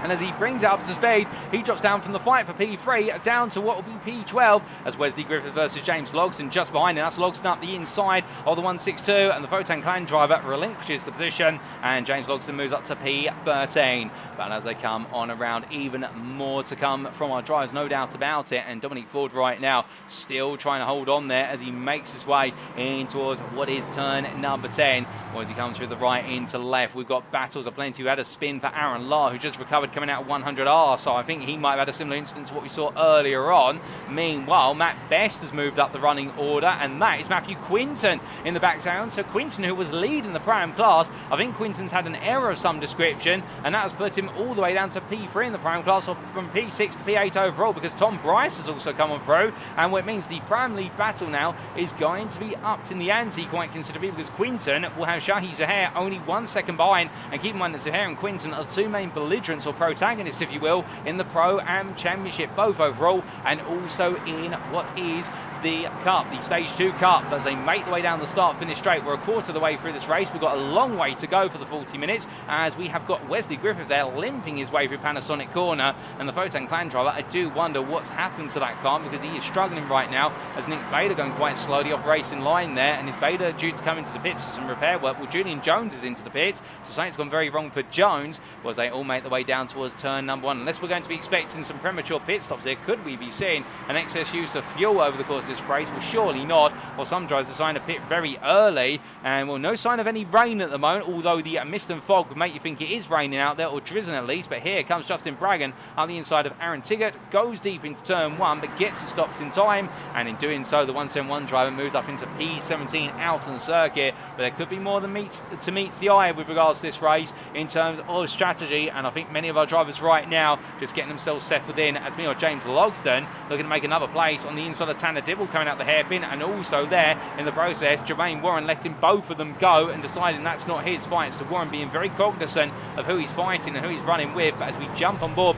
And as he brings it up to speed, he drops down from the fight for P3 down to what will be P12 as Wesley Griffith versus James Logsdon just behind him. That's Logsdon up the inside of the 162, and the Photon Clan driver relinquishes the position, and James Logsdon moves up to P13. But as they come on around, even more to come from our drivers, no doubt about it. And Dominic Ford right now still trying to hold on there as he makes his way in towards what is turn number 10. Or as he comes through the right into left, we've got battles aplenty who had a spin for Aaron Lahr, who just recovered coming out of 100R, so I think he might have had a similar instance to what we saw earlier on. Meanwhile, Matt Best has moved up the running order, and that is Matthew Quinton in the back down. So Quinton, who was leading the Pro-Am class, I think Quinton's had an error of some description, and that has put him all the way down to P3 in the Pro-Am class, or from P6 to P8 overall, because Tom Bryce has also come on through, and what it means the Pro-Am lead battle now is going to be upped in the ante quite considerably, because Quinton will have Shajee Zuhair only 1 second behind, and keep in mind that Zuhair and Quinton are the two main belligerents or protagonists, if you will, in the Pro-Am Championship, both overall and also in what is the Cup, the Stage 2 Cup, as they make the way down the start-finish straight. We're a quarter of the way through this race. We've got a long way to go for the 40 minutes, as we have got Wesley Griffith there limping his way through Panasonic Corner, and the Photon Clan driver, I do wonder what's happened to that car, because he is struggling right now, as Nick Bader going quite slowly off racing line there, and is Bader due to come into the pits for some repair work? Well, Julian Jones is into the pits, so something's gone very wrong for Jones, as they all make their way down towards turn number 1. Unless we're going to be expecting some premature pit stops here, could we be seeing an excess use of fuel over the course of this race? Well, surely not. Or some drivers decide to pit very early, and well, no sign of any rain at the moment, although the mist and fog would make you think it is raining out there, or drizzling at least. But here comes Justin Braggan on the inside of Aaron Tiggott, goes deep into turn 1, but gets it stopped in time, and in doing so, the 171 driver moves up into P17 out on the circuit. But there could be more than meets the eye with regards to this race in terms of strategy, and I think many of our drivers right now just getting themselves settled in, as me or James Logsdon looking to make another place on the inside of Tanner Dibble coming out the hairpin, and also there in the process Jermaine Warren letting both of them go and deciding that's not his fight. So Warren being very cognizant of who he's fighting and who he's running with. But as we jump on board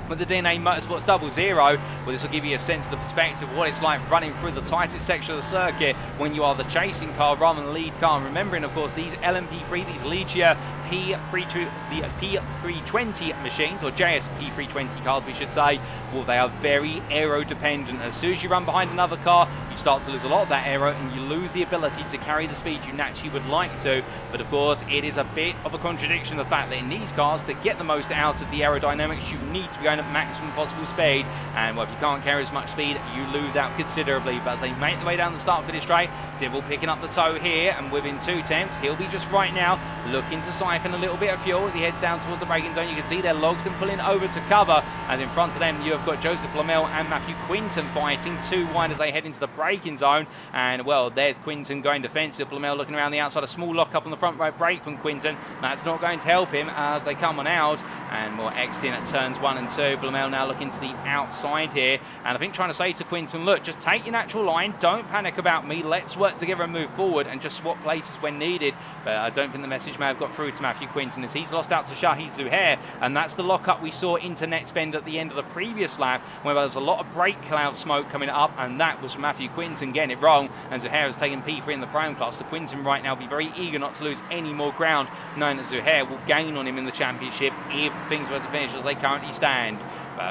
with the DNA Motorsports 00, well, this will give you a sense of the perspective of what it's like running through the tightest section of the circuit when you are the chasing car rather than the lead car. And remembering, of course, these LMP3, these Legia P320 machines, or JSP 320 cars we should say, well, they are very aero dependent. As soon as you run behind another car, you start to lose a lot of that aero, and you lose the ability to carry the speed you naturally would like to. But of course, it is a bit of a contradiction, the fact that in these cars, to get the most out of the aerodynamics, you need to be going at maximum possible speed, and well, if you can't carry as much speed, you lose out considerably. But as they make the way down the start-finish straight, Dibble picking up the tow here, and within 2 attempts, he'll be just right now looking to siphon a little bit of fuel as he heads down towards the braking zone. You can see their Logsdon pulling over to cover, and in front of them you have got Joseph Lamel and Matthew Quinton fighting 2 wide as they head into the braking zone. And well, there's Quinton going defensive, Lamel looking around the outside, a small lock up on the front right brake from Quinton. That's not going to help him as they come on out, and more exiting at turns 1 and 2. Lamel now looking to the outside here, and I think trying to say to Quinton, look, just take your natural line, don't panic about me, let's work together and move forward and just swap places when needed. But I don't think the message may have got through to Matthew Quinton, as he's lost out to Shajee Zuhair, and that's the lockup we saw into Next Bend at the end of the previous lap, where there was a lot of brake cloud smoke coming up, and that was Matthew Quinton getting it wrong, and Zuhair has taken P3 in the Pro-Am class. So Quinton right now will be very eager not to lose any more ground, knowing that Zuhair will gain on him in the championship if things were to finish as they currently stand.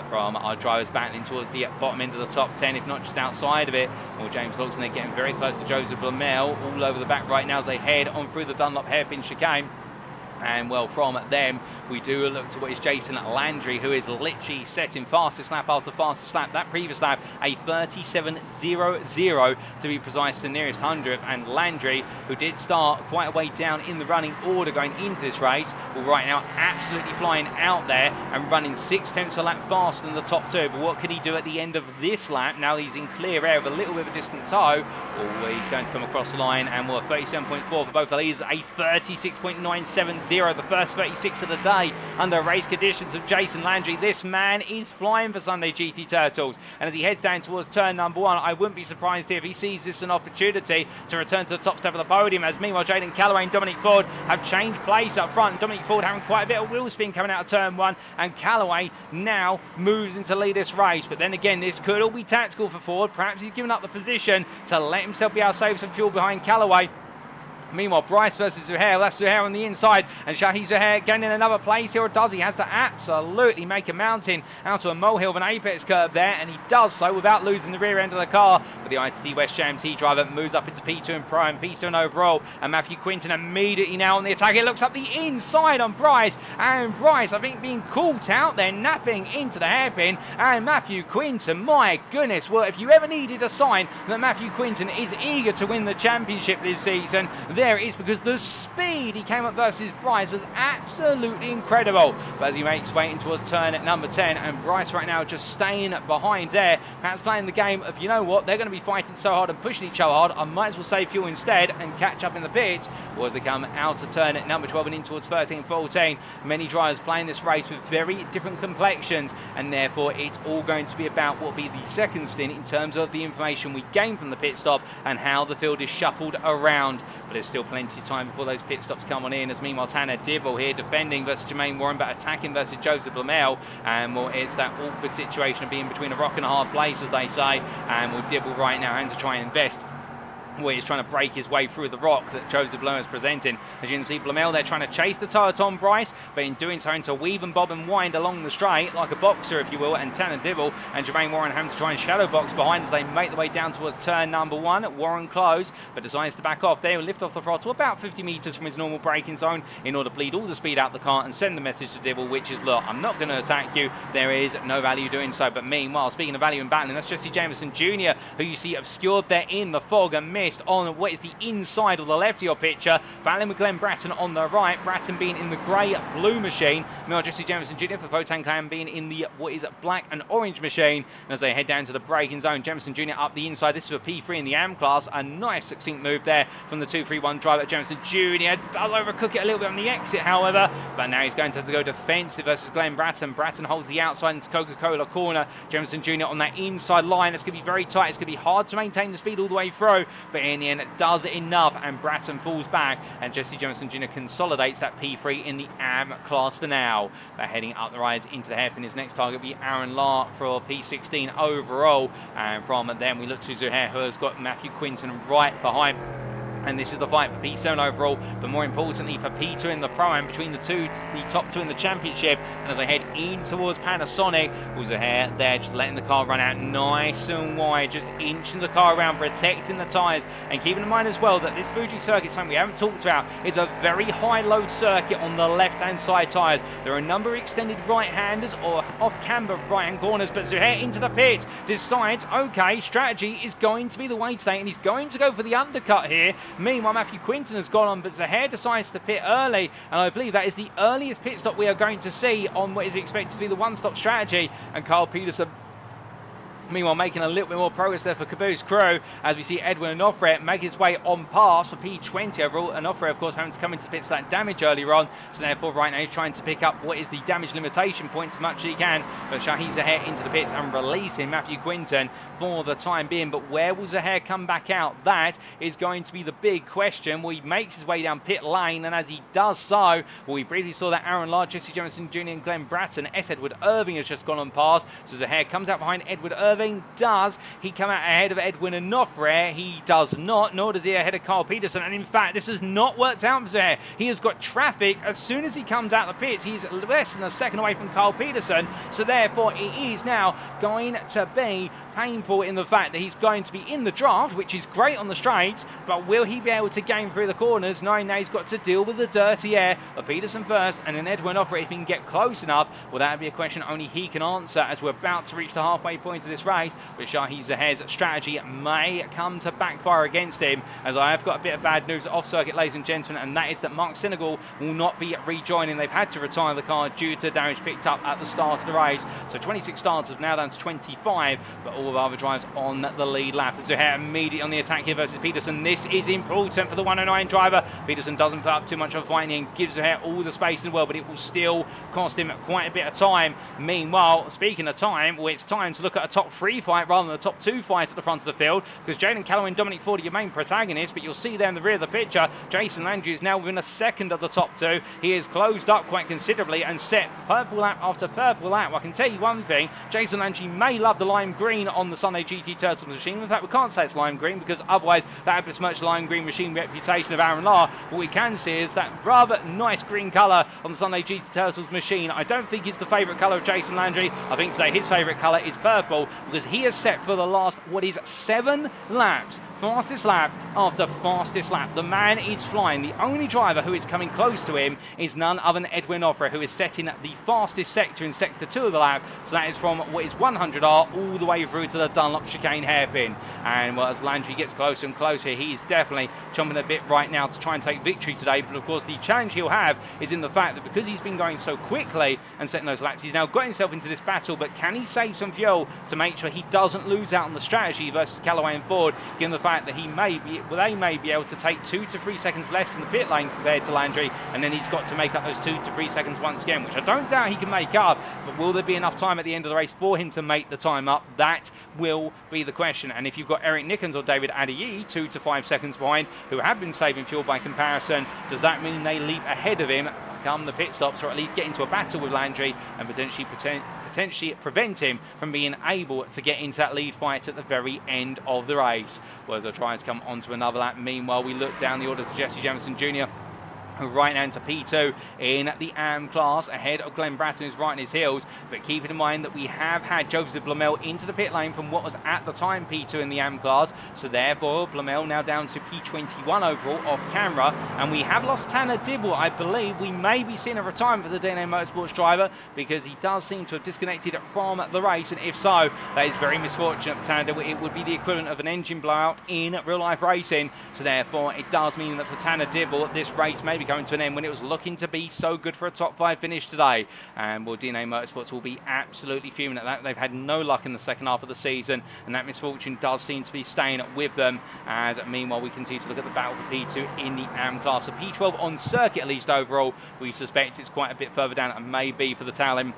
From our drivers battling towards the bottom end of the top 10, if not just outside of it. Well, James Logsdon, they're getting very close to Joseph Lamel all over the back right now as they head on through the Dunlop hairpin chicane. And well, from them, we do look to what is Jason Landry, who is literally setting fastest lap after fastest lap. That previous lap, a 37.00 to be precise, the nearest 100th. And Landry, who did start quite a way down in the running order going into this race, will right now absolutely flying out there and running 6/10 a lap faster than the top two. But what can he do at the end of this lap? Now he's in clear air with a little bit of a distant toe. Always going to come across the line, and we're 37.4 for both the leaders, a 36.970, the first 36 of the day under race conditions of Jason Landry. This man is flying for Sunday GT Turtles, and as he heads down towards turn number 1, I wouldn't be surprised if he sees this as an opportunity to return to the top step of the podium, as meanwhile Jaden Calloway and Dominic Ford have changed place up front. Dominic Ford having quite a bit of wheel spin coming out of turn 1, and Calloway now moves into lead this race. But then again, this could all be tactical for Ford. Perhaps he's given up the position to let himself be able to save some fuel behind Calloway. Meanwhile, Bryce versus Zuhair. That's Zuhair on the inside, and Shajee Zuhair getting in another place here, or does he? Has to absolutely make a mountain out to a molehill of an apex curb there, and he does so without losing the rear end of the car. But the ITT West JMT driver moves up into P2 and Pro and P7 overall, and Matthew Quinton immediately now on the attack. It looks up the inside on Bryce, and Bryce, I think, being caught out there, napping into the hairpin, and Matthew Quinton, my goodness, well, if you ever needed a sign that Matthew Quinton is eager to win the championship this season, there it is, because the speed he came up versus Bryce was absolutely incredible. But as he makes way in towards turn at number 10, and Bryce right now just staying behind there, perhaps playing the game of, you know what, they're going to be fighting so hard and pushing each other hard, I might as well save fuel instead and catch up in the pits. Or as they come out of turn at number 12 and in towards 13, 14, many drivers playing this race with very different complexions, and therefore it's all going to be about what will be the second stint in terms of the information we gain from the pit stop and how the field is shuffled around. But there's still plenty of time before those pit stops come on in, as meanwhile Tanner Dibble here defending versus Jermaine Warren, but attacking versus Joseph Blamel. And well, it's that awkward situation of being between a rock and a hard place, as they say. And well, Dibble right now having to try and invest where he's trying to break his way through the rock that Joseph Blamel is presenting. As you can see, Blamel there trying to chase the tyre Tom Bryce, but in doing so, having to weave and bob and wind along the straight like a boxer, if you will. And Tanner Dibble and Jermaine Warren having to try and shadow box behind as they make their way down towards turn number 1. Warren close, but decides to back off. They will lift off the throttle about 50 metres from his normal braking zone in order to bleed all the speed out the car and send the message to Dibble, which is, look, I'm not going to attack you. There is no value doing so. But meanwhile, speaking of value in battling, that's Jesse Jameson Jr., who you see obscured there in the fog and mist on what is the inside of the left of your picture, battling with Glenn Bratton on the right, Bratton being in the grey-blue machine, meanwhile Jesse Jameson Jr. for Votan Clan being in the what is black and orange machine. And as they head down to the braking zone, Jameson Jr. up the inside. This is a P3 in the AM class, a nice succinct move there from the 2-3-1 driver. Jameson Jr. does overcook it a little bit on the exit, however, but now he's going to have to go defensive versus Glenn Bratton. Bratton holds the outside into Coca-Cola corner. Jameson Jr. on that inside line. It's going to be very tight. It's going to be hard to maintain the speed all the way through, but in the end it does enough, and Bratton falls back, and Jesse Jameson Jr. consolidates that P3 in the AM class for now. But heading up the rise into the hairpin, his next target will be Aaron Lahr for P16 overall, and from then we look to Zuhair, who has got Matthew Quinton right behind. And this is the fight for P7 overall, but more importantly for P2 in the Pro-Am, between the top two in the championship. And as I head in towards Panasonic, Zuhair there just letting the car run out nice and wide, just inching the car around, protecting the tyres, and keeping in mind as well that this Fuji circuit, something we haven't talked about, is a very high load circuit on the left-hand side tyres. There are a number of extended right-handers or off-camber right-hand corners, but Zuhair into the pit decides, okay, strategy is going to be the way today, and he's going to go for the undercut here. Meanwhile, Matthew Quinton has gone on, but Zuhair decides to pit early, and I believe that is the earliest pit stop we are going to see on what is expected to be the one-stop strategy. And Carl Peterson, meanwhile, making a little bit more progress there for Caboose Crew, as we see Edwin Onofre make his way on pass for P20 overall. Onofre, of course, having to come into the pits that damage earlier on, so therefore right now he's trying to pick up what is the damage limitation points as much as he can. But Shajee Zuhair into the pits and releasing Matthew Quinton for the time being. But where will Zuhair come back out? That is going to be the big question. Well, he makes his way down pit lane, and as he does so, well, we briefly saw that Aaron Lahr, Jesse Jameson Jr. and Glenn Bratton. Edward Irving has just gone on past, so Zuhair comes out behind Edward Irving observing. Does he come out ahead of Edwin Onofre? He does not, nor does he ahead of Carl Peterson. And in fact, this has not worked out for Zuhair. He has got traffic. As soon as he comes out of the pits, he's less than a second away from Carl Peterson. So therefore, it is now going to be painful in the fact that he's going to be in the draft, which is great on the straights, but will he be able to gain through the corners, knowing that he's got to deal with the dirty air of Peterson first and then Edwin Onofre if he can get close enough? Well, that would be a question only he can answer as we're about to reach the halfway point of this race, but Shajee Zuhair's strategy may come to backfire against him, as I have got a bit of bad news off circuit, ladies and gentlemen, and that is that Mark Senegal will not be rejoining. They've had to retire the car due to damage picked up at the start of the race. So 26 starters have now down to 25, but all of our other drivers on the lead lap. Zuhair immediately on the attack here versus Peterson. This is important for the 109 driver. Peterson doesn't put up too much of a fight and gives Zuhair all the space in the world, but it will still cost him quite a bit of time. Meanwhile, speaking of time, well, it's time to look at a top 3 fight rather than a top 2 fight at the front of the field, because Jaden Calloway and Dominic Ford are your main protagonists, but you'll see there in the rear of the picture, Jason Landry is now within a second of the top 2. He is closed up quite considerably and set purple lap after purple lap. Well, I can tell you one thing, Jason Landry may love the lime green on the Sunday GT Turtles machine. In fact, we can't say it's lime green because otherwise that would besmirch the lime green machine reputation of Aaron Lahr. What we can see is that rather nice green colour on the Sunday GT Turtles machine. I don't think it's the favourite colour of Jason Landry. I think today his favourite colour is purple, because he has set for the last, what is 7 laps, fastest lap after fastest lap. The man is flying. The only driver who is coming close to him is none other than Edwin Onofre, who is setting the fastest sector in sector 2 of the lap. So that is from what is 100R all the way through to the Dunlop chicane hairpin. And well, as Landry gets closer and closer, he is definitely chomping a bit right now to try and take victory today. But of course, the challenge he'll have is in the fact that because he's been going so quickly and setting those laps, he's now got himself into this battle. But can he save some fuel to make sure he doesn't lose out on the strategy versus Calloway and Ford, given the fact that they may be able to take 2 to 3 seconds less in the pit lane compared to Landry, and then he's got to make up those 2 to 3 seconds once again, which I don't doubt he can make up. But will there be enough time at the end of the race for him to make the time up? That will be the question. And if you've got Eric Nickens or David Adeyemi 2 to 5 seconds behind, who have been saving fuel by comparison, does that mean they leap ahead of him come the pit stops, or at least get into a battle with Landry and potentially prevent him from being able to get into that lead fight at the very end of the race? Well, as I try to come onto another lap, meanwhile we look down the order to Jesse Jamison Jr., who right now into P2 in the AM class, ahead of Glenn Bratton, who's right on his heels. But keeping in mind that we have had Joseph Blamel into the pit lane from what was at the time P2 in the AM class. So therefore, Blamel now down to P21 overall off camera. And we have lost Tanner Dibble. I believe we may be seeing a retirement for the DNA Motorsports driver, because he does seem to have disconnected from the race. And if so, that is very misfortunate for Tanner Dibble. It would be the equivalent of an engine blowout in real life racing. So therefore, it does mean that for Tanner Dibble, this race may be coming to an end when it was looking to be so good for a top 5 finish today. And well, DNA Motorsports will be absolutely fuming at that. They've had no luck in the second half of the season, and that misfortune does seem to be staying with them. As meanwhile, we continue to look at the battle for P2 in the AM class. So P12 on circuit, at least overall, we suspect it's quite a bit further down and may be for the tail end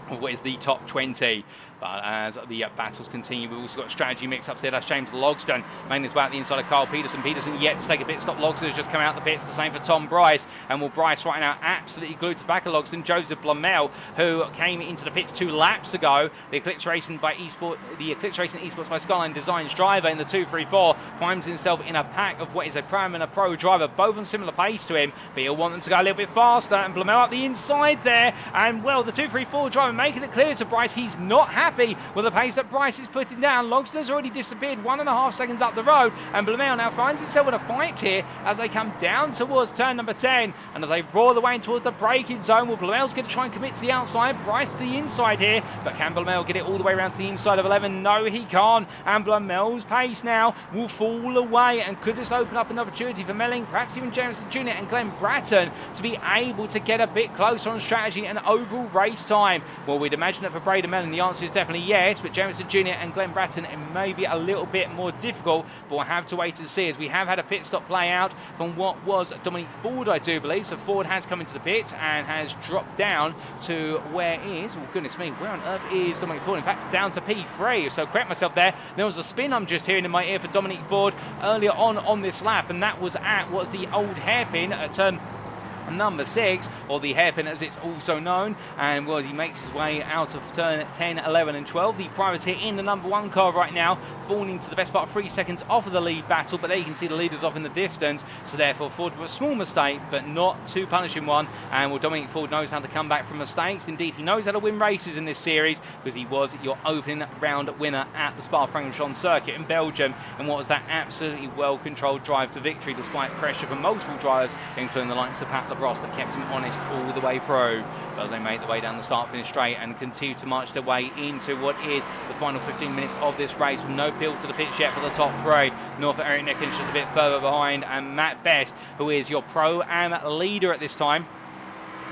of what is the top 20. But as the battles continue, we've also got strategy mix-ups there. That's James Logsdon making his way out the inside of Carl Peterson. Peterson yet to take a pit stop. Logsdon has just come out the pits. The same for Tom Bryce. And well, Bryce right now absolutely glued to the back of Logsdon. Joseph Blamel, who came into the pits 2 laps ago. The Eclipse Racing Esports by Skyline Designs driver in the 234 finds himself in a pack of what is a Pro and a Pro driver, both on similar pace to him. But he'll want them to go a little bit faster. And Blamel up the inside there. And well, the 234 driver making it clear to Bryce he's not happy with the pace that Bryce is putting down. Logsdon's already disappeared 1.5 seconds up the road, and Blamel now finds himself in a fight here as they come down towards turn number 10, and as they roar the way towards the braking zone. Well, Blamel's going to try and commit to the outside, Bryce to the inside here, but can Blamel get it all the way around to the inside of 11? No, he can't, and Blamel's pace now will fall away. And could this open up an opportunity for Melling, perhaps even Jameson Jr. and Glenn Bratton, to be able to get a bit closer on strategy and overall race time? Well, we'd imagine that for Braden Melling the answer is definitely yes, but Jameson Jr. and Glenn Bratton, it may be a little bit more difficult, but we'll have to wait and see, as we have had a pit stop play out from what was Dominic Ford, I do believe. So Ford has come into the pits and has dropped down to where is, oh goodness me, where on earth is Dominic Ford? In fact, down to P3, so correct myself there. There was a spin I'm just hearing in my ear for Dominic Ford earlier on this lap, and that was at what's the old hairpin at turn number 6. or the hairpin as it's also known. And well, he makes his way out of turn 10, 11 and 12. The privateer in the number 1 car right now, falling to the best part of 3 seconds off of the lead battle, but there you can see the leaders off in the distance, so therefore Ford with a small mistake, but not too punishing one. And well, Dominic Ford knows how to come back from mistakes. Indeed, he knows how to win races in this series, because he was your opening round winner at the Spa-Francorchamps circuit in Belgium, and what was that absolutely well-controlled drive to victory despite pressure from multiple drivers, including the likes of Pat Labrosse, that kept him honest all the way through. But they make their way down the start-finish straight and continue to march their way into what is the final 15 minutes of this race, with no peel to the pits yet for the top 3. Norfolk Eric Nickens just a bit further behind, and Matt Best, who is your Pro-Am leader at this time,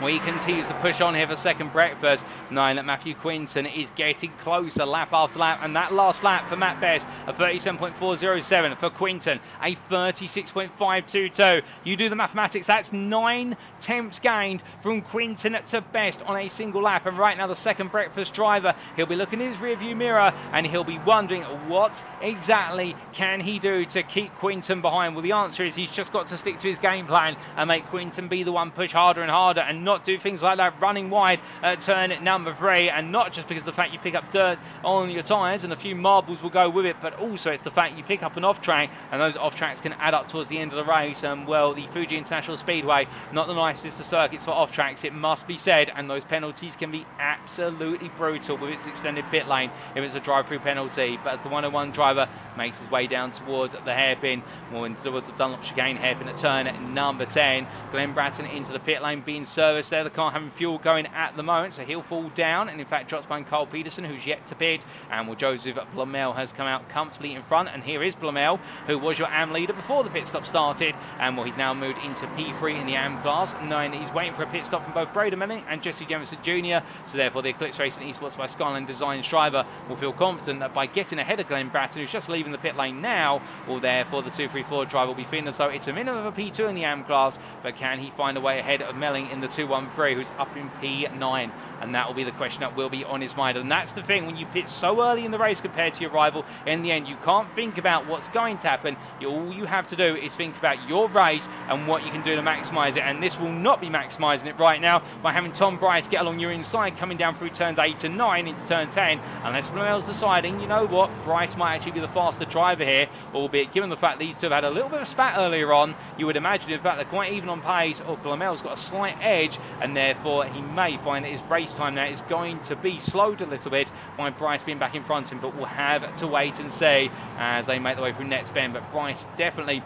well, he continues to push on here for second breakfast, knowing that Matthew Quinton is getting closer lap after lap. And that last lap for Matt Best, a 37.407. For Quinton, a 36.522. You do the mathematics, that's 9 tenths gained from Quinton to Best on a single lap. And right now, the second breakfast driver, he'll be looking in his rearview mirror and he'll be wondering what exactly can he do to keep Quinton behind. Well, the answer is he's just got to stick to his game plan and make Quinton be the one push harder and harder, and not do things like that running wide at turn number 3. And not just because of the fact you pick up dirt on your tyres and a few marbles will go with it, but also it's the fact you pick up an off track, and those off tracks can add up towards the end of the race. And well, the Fuji International Speedway, not the nicest of circuits for off tracks, it must be said, and those penalties can be absolutely brutal with its extended pit lane if it's a drive-through penalty. But as the 101 driver makes his way down towards the hairpin, or towards the Dunlop chicane hairpin at turn number 10, Glenn Bratton into the pit lane being serviced there. The car having fuel going at the moment, so he'll fall down, and in fact drops behind Carl Peterson, who's yet to pit. And well, Joseph Blomel has come out comfortably in front, and here is Blomel, who was your AM leader before the pit stop started. And well, he's now moved into P3 in the AM class, knowing that he's waiting for a pit stop from both Braden Melling and Jesse Jemison Jr. So therefore the Eclipse Racing Esports by Skyline Designs driver will feel confident that by getting ahead of Glenn Bratton, who's just leaving the pit lane now, well, therefore the 234 driver will be feeling as though it's a minimum of a P2 in the AM class, but can he find a way ahead of Melling in the 213, who's up in P9? And that will be the question that will be on his mind. And that's the thing, when you pit so early in the race compared to your rival, in the end you can't think about what's going to happen. All you have to do is think about your race and what you can do to maximise it, and this will not be maximising it right now by having Tom Bryce get along your inside coming down through turns 8 and 9 into turn 10, unless Blomel's deciding, you know what, Bryce might actually be the faster driver here, albeit given the fact these two have had a little bit of spat earlier on, you would imagine in fact they're quite even on pace, or Blomel's got a slight edge, and therefore he may find that his race time now is going to be slowed a little bit by Bryce being back in front of him. But we'll have to wait and see as they make their way through Nets Bend. But Bryce definitely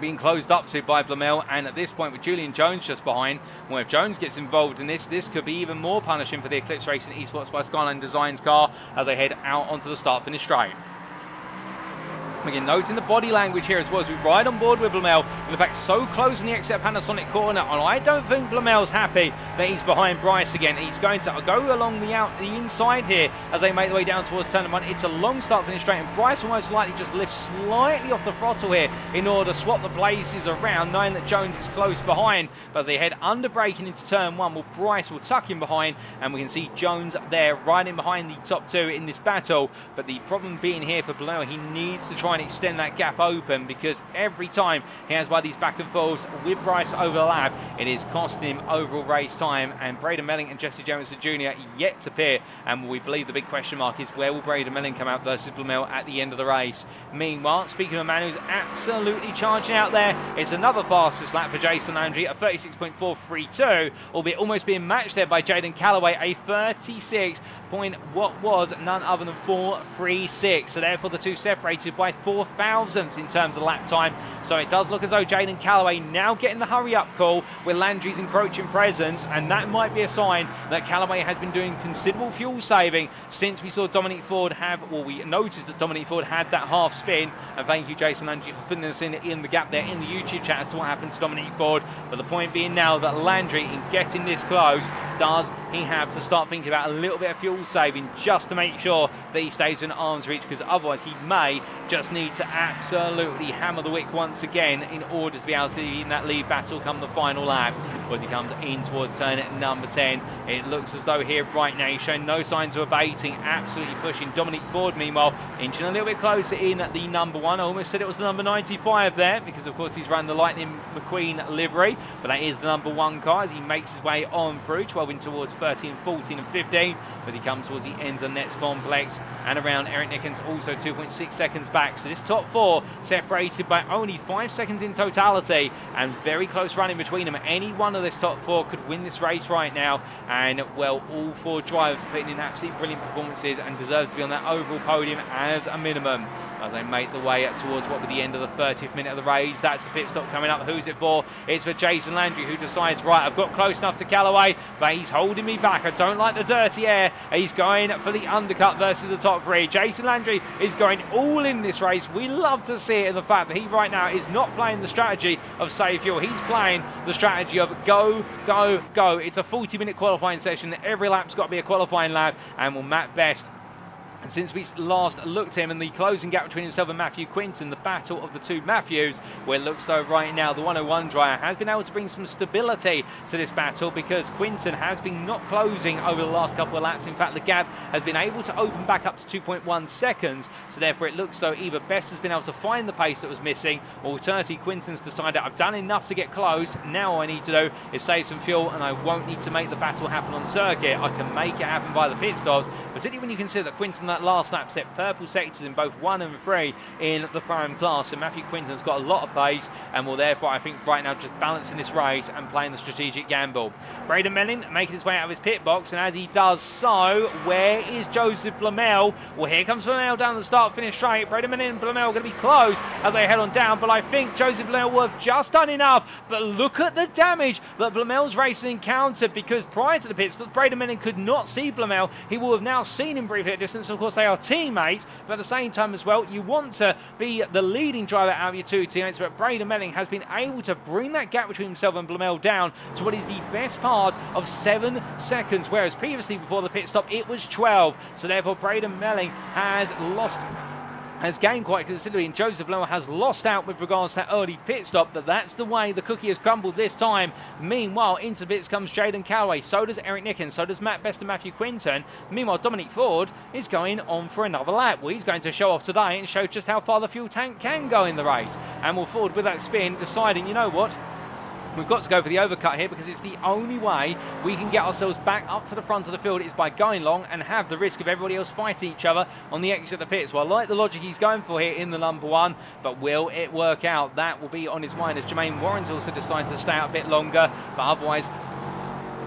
being closed up to by Blomel, and at this point with Julian Jones just behind, well, if Jones gets involved in this could be even more punishing for the Eclipse Racing Esports by Skyline Designs car as they head out onto the start-finish straight. Again, noting the body language here as well as we ride on board with Blomel, in fact so close in the exit Panasonic corner, and I don't think Blomel's happy that he's behind Bryce again. He's going to go along the inside here as they make their way down towards turn 1. It's a long start finish straight, and Bryce will most likely just lift slightly off the throttle here in order to swap the places around, knowing that Jones is close behind. But as they head under braking into turn 1, well, Bryce will tuck him behind, and we can see Jones there riding behind the top 2 in this battle. But the problem being here for Blomel, he needs to try and extend that gap open, because every time he has one of these back and forths with Bryce over the lap, it is costing him overall race time. And Braden Melling and Jesse Jemison Jr. yet to appear, and we believe the big question mark is where will Braden Melling come out versus Blomel at the end of the race. Meanwhile, speaking of a man who's absolutely charging out there, it's another fastest lap for Jason Landry, a 36.432, albeit almost being matched there by Jaden Calloway, a 36 point what was none other than 4.36. So therefore the two separated by 4 thousandths in terms of lap time. So it does look as though Jaden Calloway now getting the hurry up call with Landry's encroaching presence, and that might be a sign that Calloway has been doing considerable fuel saving since we saw Dominic Ford have, well, we noticed that Dominic Ford had that half spin. And thank you Jason Landry for filling us in the gap there in the YouTube chat as to what happened to Dominic Ford. But the point being now that Landry, in getting this close, does he have to start thinking about a little bit of fuel saving just to make sure that he stays in arm's reach, because otherwise he may just need to absolutely hammer the wick once once again in order to be able to be in that lead battle come the final lap. As he comes in towards turn number 10, it looks as though here right now he's showing no signs of abating, absolutely pushing. Dominic Ford, meanwhile, inching a little bit closer in at the number 1. I almost said it was the number 95 there, because of course he's run the Lightning McQueen livery, but that is the number 1 car as he makes his way on through, 12 in towards 13, 14 and 15, but he comes towards the ends of Nets Complex and around Eric Nickens, also 2.6 seconds back. So this top 4 separated by only 5 seconds in totality, and very close running between them. Any one of this top 4 could win this race right now, and well, all 4 drivers putting in absolutely brilliant performances and deserve to be on that overall podium as a minimum. As they make the way towards what will be the end of the 30th minute of the race. That's the pit stop coming up. Who's it for? It's for Jason Landry, who decides, right, I've got close enough to Calloway, but he's holding me back. I don't like the dirty air. He's going for the undercut versus the top 3. Jason Landry is going all in this race. We love to see it in the fact that he right now is not playing the strategy of save fuel. He's playing the strategy of go, go, go. It's a 40-minute qualifying session. Every lap's got to be a qualifying lap, and will Matt Best. And since we last looked at him in the closing gap between himself and Matthew Quinton, the battle of the 2 Matthews, where it looks though right now the 101 driver has been able to bring some stability to this battle, because Quinton has been not closing over the last couple of laps. In fact, the gap has been able to open back up to 2.1 seconds. So therefore it looks though either Best has been able to find the pace that was missing, or alternatively Quinton's decided, I've done enough to get close, now all I need to do is save some fuel and I won't need to make the battle happen on circuit. I can make it happen by the pit stops, particularly when you consider that Quinton that last lap set purple sectors in both 1 and 3 in the prime class. So Matthew Quinton's got a lot of pace, and will therefore, I think, right now just balancing this race and playing the strategic gamble. Braden Mellin making his way out of his pit box, and as he does so, where is Joseph Blamel? Well, here comes Blamel down the start-finish straight. Braden Mellin and Blamel are going to be close as they head on down, but I think Joseph Blamel will have just done enough. But look at the damage that Blamel's race encountered, because prior to the pits, Braden Mellin could not see Blamel. He will have now seen him briefly at distance. Of course, they are teammates, but at the same time as well, you want to be the leading driver out of your 2 teammates. But Braden Melling has been able to bring that gap between himself and Blamel down to what is the best part of 7 seconds, whereas previously before the pit stop it was 12. So therefore Braden Melling has gained quite considerably, and Joseph Lower has lost out with regards to that early pit stop, but that's the way the cookie has crumbled this time. Meanwhile, into the pits comes Jaden Calloway, so does Eric Nickens, so does Matt Best and Matthew Quinton. Meanwhile, Dominic Ford is going on for another lap. Well, he's going to show off today and show just how far the fuel tank can go in the race. And will Ford, with that spin, deciding, you know what, we've got to go for the overcut here, because it's the only way we can get ourselves back up to the front of the field is by going long and have the risk of everybody else fighting each other on the exit of the pits. Well, I like the logic he's going for here in the number 1, but will it work out? That will be on his mind, as Jermaine Warren's also decided to stay out a bit longer, but otherwise,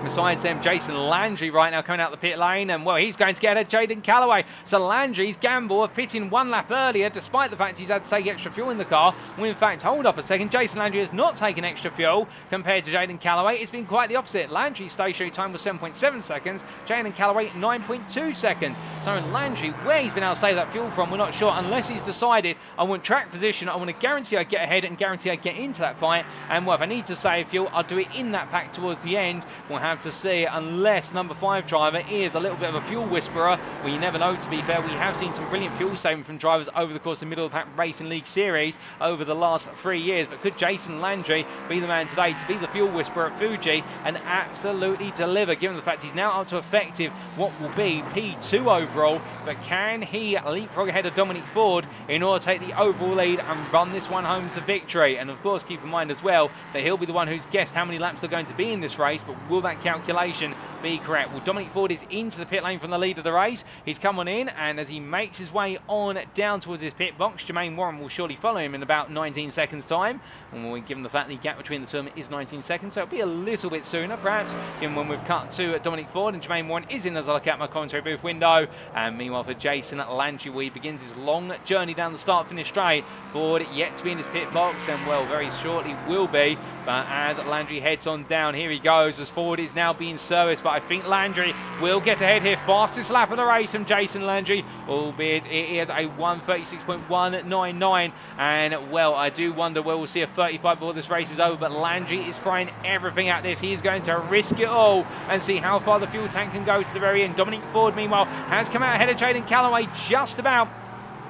besides them, Jason Landry right now coming out the pit lane, and well, he's going to get ahead of Jaden Calloway. So Landry's gamble of pitting 1 lap earlier, despite the fact he's had to take extra fuel in the car, well, in fact, hold up a second, Jason Landry has not taken extra fuel compared to Jaden Calloway. It's been quite the opposite. Landry's stationary time was 7.7 seconds, Jaden Calloway 9.2 seconds. So Landry, where he's been able to save that fuel from, we're not sure, unless he's decided, I want track position, I want to guarantee I get ahead and guarantee I get into that fight, and well, if I need to save fuel, I'll do it in that pack towards the end. We'll have to see, unless number 5 driver is a little bit of a fuel whisperer. Well, you never know, to be fair. We have seen some brilliant fuel saving from drivers over the course of the Middle of the Pack Racing League Series over the last 3 years, but could Jason Landry be the man today to be the fuel whisperer at Fuji and absolutely deliver, given the fact he's now up to effective what will be P2 overall, but can he leapfrog ahead of Dominic Ford in order to take the overall lead and run this one home to victory? And of course, keep in mind as well that he'll be the one who's guessed how many laps they're going to be in this race, but will that calculation be correct? Well, Dominic Ford is into the pit lane from the lead of the race. He's come on in, and as he makes his way on down towards his pit box, Jermaine Warren will surely follow him in about 19 seconds time. And given the fact the gap between the two of them is 19 seconds, so it'll be a little bit sooner, perhaps, given when we've cut to Dominic Ford, and Jermaine Warren is in as I look out my commentary booth window. And meanwhile, for Jason Landry, he begins his long journey down the start-finish straight. Ford yet to be in his pit box, and well, very shortly will be. But as Landry heads on down, here he goes, as Ford is now being serviced, but I think Landry will get ahead here. Fastest lap of the race from Jason Landry, albeit it is a 1:36.199, and well, I do wonder where we'll see a 35 before this race is over, but Landry is throwing everything at this. He is going to risk it all and see how far the fuel tank can go to the very end. Dominic Ford, meanwhile, has come out ahead of Jaden Calloway just about.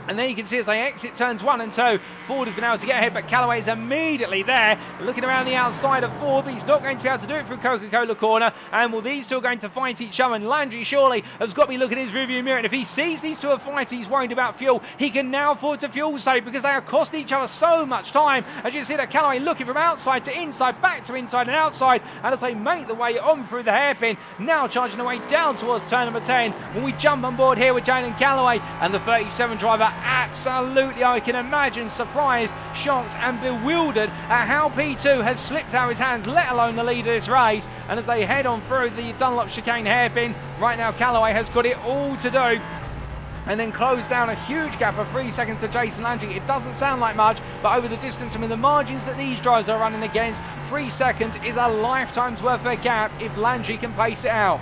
And there you can see as they exit turns 1 and 2, Ford has been able to get ahead, but Calloway is immediately there, looking around the outside of Ford, but he's not going to be able to do it through Coca-Cola corner. And well, these two are going to fight each other, and Landry surely has got to be looking at his rearview mirror. And if he sees these two are fighting, he's worried about fuel. He can now afford to fuel save because they are costing each other so much time. As you can see that Calloway looking from outside to inside, back to inside and outside, and as they make the way on through the hairpin, now charging their way down towards turn number 10. When we jump on board here with Jaden Calloway, and the 37 driver absolutely, I can imagine, surprised, shocked and bewildered at how P2 has slipped out of his hands, let alone the lead of this race. And as they head on through the Dunlop chicane hairpin, right now Calloway has got it all to do and then close down a huge gap of 3 seconds to Jason Landry. It doesn't sound like much, but over the distance, I mean, the margins that these drivers are running against, 3 seconds is a lifetime's worth of a gap if Landry can pace it out.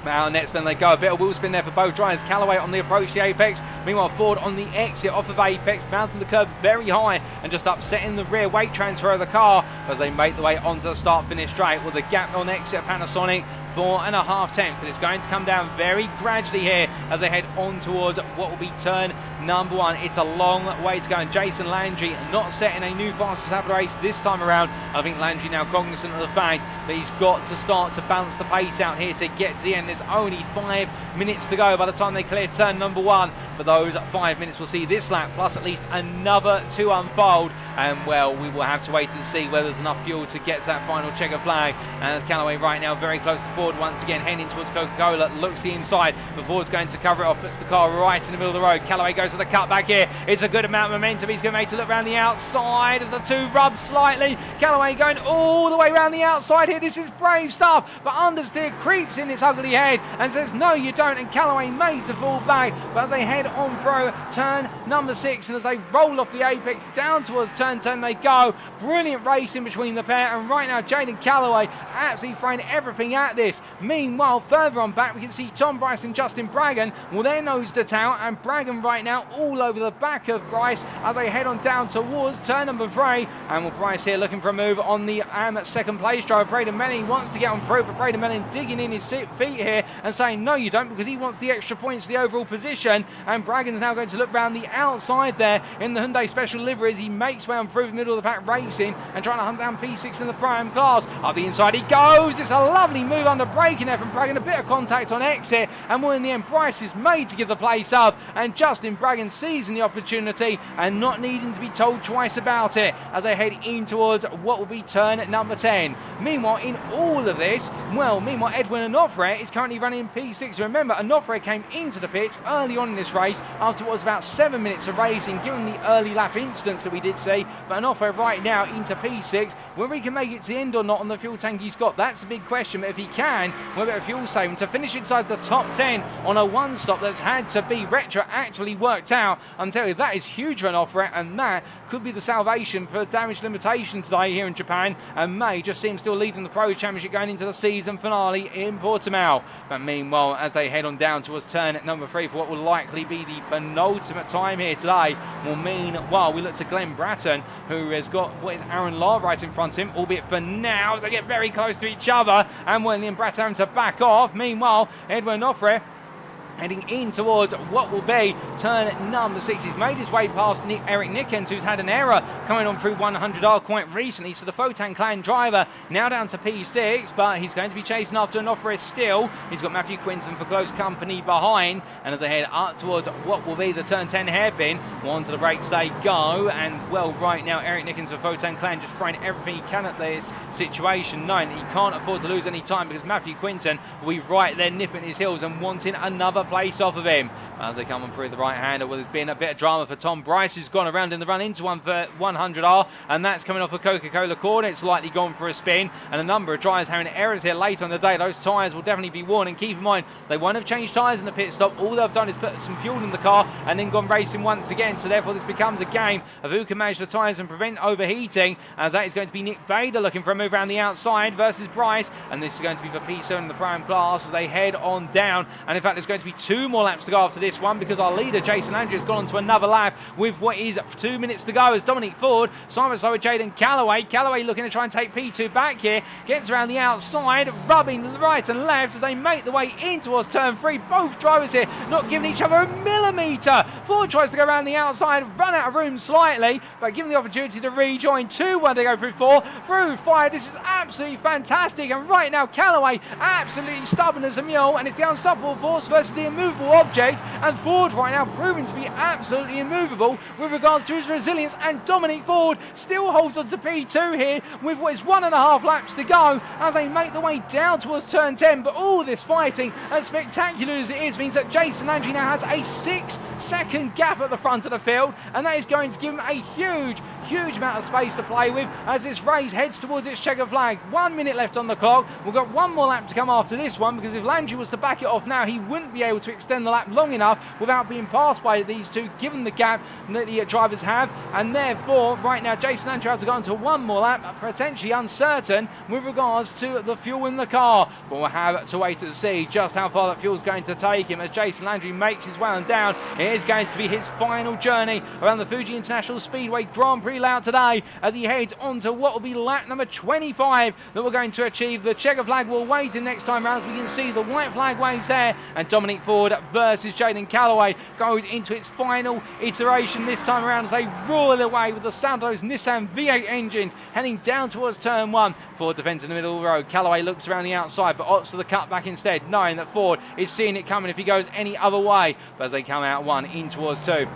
Now net spin they go, a bit of wheel spin there for both drivers. Calloway on the approach to the apex, meanwhile Ford on the exit off of apex, mounting the curve very high and just upsetting the rear weight transfer of the car as they make the way onto the start finish straight. With the gap on exit of Panasonic, 4.5 tenths, but it's going to come down very gradually here as they head on towards what will be turn number 1. It's a long way to go, and Jason Landry not setting a new fastest lap of the race this time around. I think Landry now cognizant of the fact that he's got to start to balance the pace out here to get to the end. There's only 5 minutes to go by the time they clear turn number 1. For those 5 minutes, we'll see this lap plus at least another 2 unfold, and well, we will have to wait and see whether there's enough fuel to get to that final checker flag. And as Calloway right now very close to Ford once again, heading towards Coca-Cola, looks the inside, but Ford's going to cover it off, puts the car right in the middle of the road. Calloway goes to the cut back here. It's a good amount of momentum. He's going to make to look around the outside as the two rub slightly. Calloway going all the way around the outside here. This is brave stuff, but understeer creeps in its ugly head and says no you don't, and Calloway made to fall back. But as they head on through turn number 6 and as they roll off the apex down towards turn 10 they go. Brilliant race in between the pair, and right now Jaden Calloway absolutely throwing everything at this. Meanwhile, further on back we can see Tom Bryce and Justin Braggan, well, they're nose to tail, and Braggan right now all over the back of Bryce as they head on down towards turn number 3. And well, Bryce here looking for a move on the second place driver. Braden Melling wants to get on through, but Braden Melling digging in his feet here and saying no you don't, because he wants the extra points for the overall position. And Braggan's now going to look round the outside there in the Hyundai Special Livery as he makes way on through the middle of the pack racing and trying to hunt down P6 in the prime class. Up the inside he goes. It's a lovely move under braking there from Braggan, a bit of contact on exit, and well, in the end Bryce is made to give the place up, and Justin Braggan seizing the opportunity and not needing to be told twice about it as they head in towards what will be turn number 10. Meanwhile, in all of this, well, Edwin Onofre is currently running in P6. Remember, Onofre came into the pits early on in this race after what was about 7 minutes of racing, given the early lap incidents that we did see. But Onofre right now into P6. Whether he can make it to the end or not on the fuel tank he's got, that's the big question. But if he can, we'll get a fuel saving to finish inside the top 10 on a one stop that's had to be retroactively worked out. I'm telling you, that is huge for Onofre, and that could be the salvation for damage limitation today here in Japan, and may just see him still leading the Pro Championship going into the season finale in Portimao. But meanwhile, as they head on down towards turn number 3 for what will likely be the penultimate time here today, will meanwhile we look to Glenn Bratton, who has got what is Aaron Lahr right in front of him, albeit for now as they get very close to each other, and when Bratton having to back off. Meanwhile, Edwin Onofre heading in towards what will be turn number 6. He's made his way past Eric Nickens, who's had an error coming on through 100R quite recently. So the Fotan Clan driver now down to P6, but he's going to be chasing after Onofre still. He's got Matthew Quinton for close company behind, and as they head up towards what will be the turn 10 hairpin, onto the brakes they go. And well, right now Eric Nickens of Fotan Clan just throwing everything he can at this situation, knowing that he can't afford to lose any time because Matthew Quinton will be right there nipping his heels and wanting another place off of him. As they come on through the right hander, well, there's been a bit of drama for Tom Bryce, who's gone around in the run into one for 100R, and that's coming off a Coca-Cola corner. It's likely gone for a spin, and a number of drivers having errors here late on the day. Those tyres will definitely be worn, and keep in mind they won't have changed tyres in the pit stop. All they've done is put some fuel in the car and then gone racing once again. So therefore this becomes a game of who can manage the tyres and prevent overheating, as that is going to be Nick Bader looking for a move around the outside versus Bryce, and this is going to be for P7 in the prime class as they head on down. And in fact there's going to be 2 more laps to go after this this one because our leader, Jason Landry, has gone on to another lap with what is 2 minutes to go as Dominic Ford sides with Jaden Calloway. Calloway looking to try and take P2 back here. Gets around the outside, rubbing right and left as they make the way in towards turn 3. Both drivers here not giving each other a millimetre. Ford tries to go around the outside, run out of room slightly, but given the opportunity to rejoin 2-1 to go through 4, through 5. This is absolutely fantastic, and right now Calloway absolutely stubborn as a mule, and it's the unstoppable force versus the immovable object, and Ford right now proving to be absolutely immovable with regards to his resilience, and Dominic Ford still holds on to P2 here with what is 1.5 laps to go as they make the way down towards turn 10. But all this fighting, as spectacular as it is, means that Jason Landry now has a 6-second gap at the front of the field, and that is going to give him a huge amount of space to play with as this race heads towards its checker flag. 1 minute left on the clock. We've got one more lap to come after this one, because if Landry was to back it off now, he wouldn't be able to extend the lap long enough without being passed by these two, given the gap that the drivers have, and therefore right now Jason Landry has to go into one more lap, potentially uncertain with regards to the fuel in the car, but we'll have to wait to see just how far that fuel is going to take him as Jason Landry makes his way on down. It is going to be his final journey around the Fuji International Speedway Grand Prix layout today as he heads on to what will be lap number 25 that we're going to achieve. The checker flag will wait in next time round as we can see the white flag waves there, and Dominic Ford versus Jaden Calloway goes into its final iteration this time around as they roll away with the sound of those Nissan V8 engines heading down towards turn 1. Ford defends in the middle of the road. Calloway looks around the outside but opts for the cut back instead, knowing that Ford is seeing it coming if he goes any other way. But as they come out 1 in towards 2,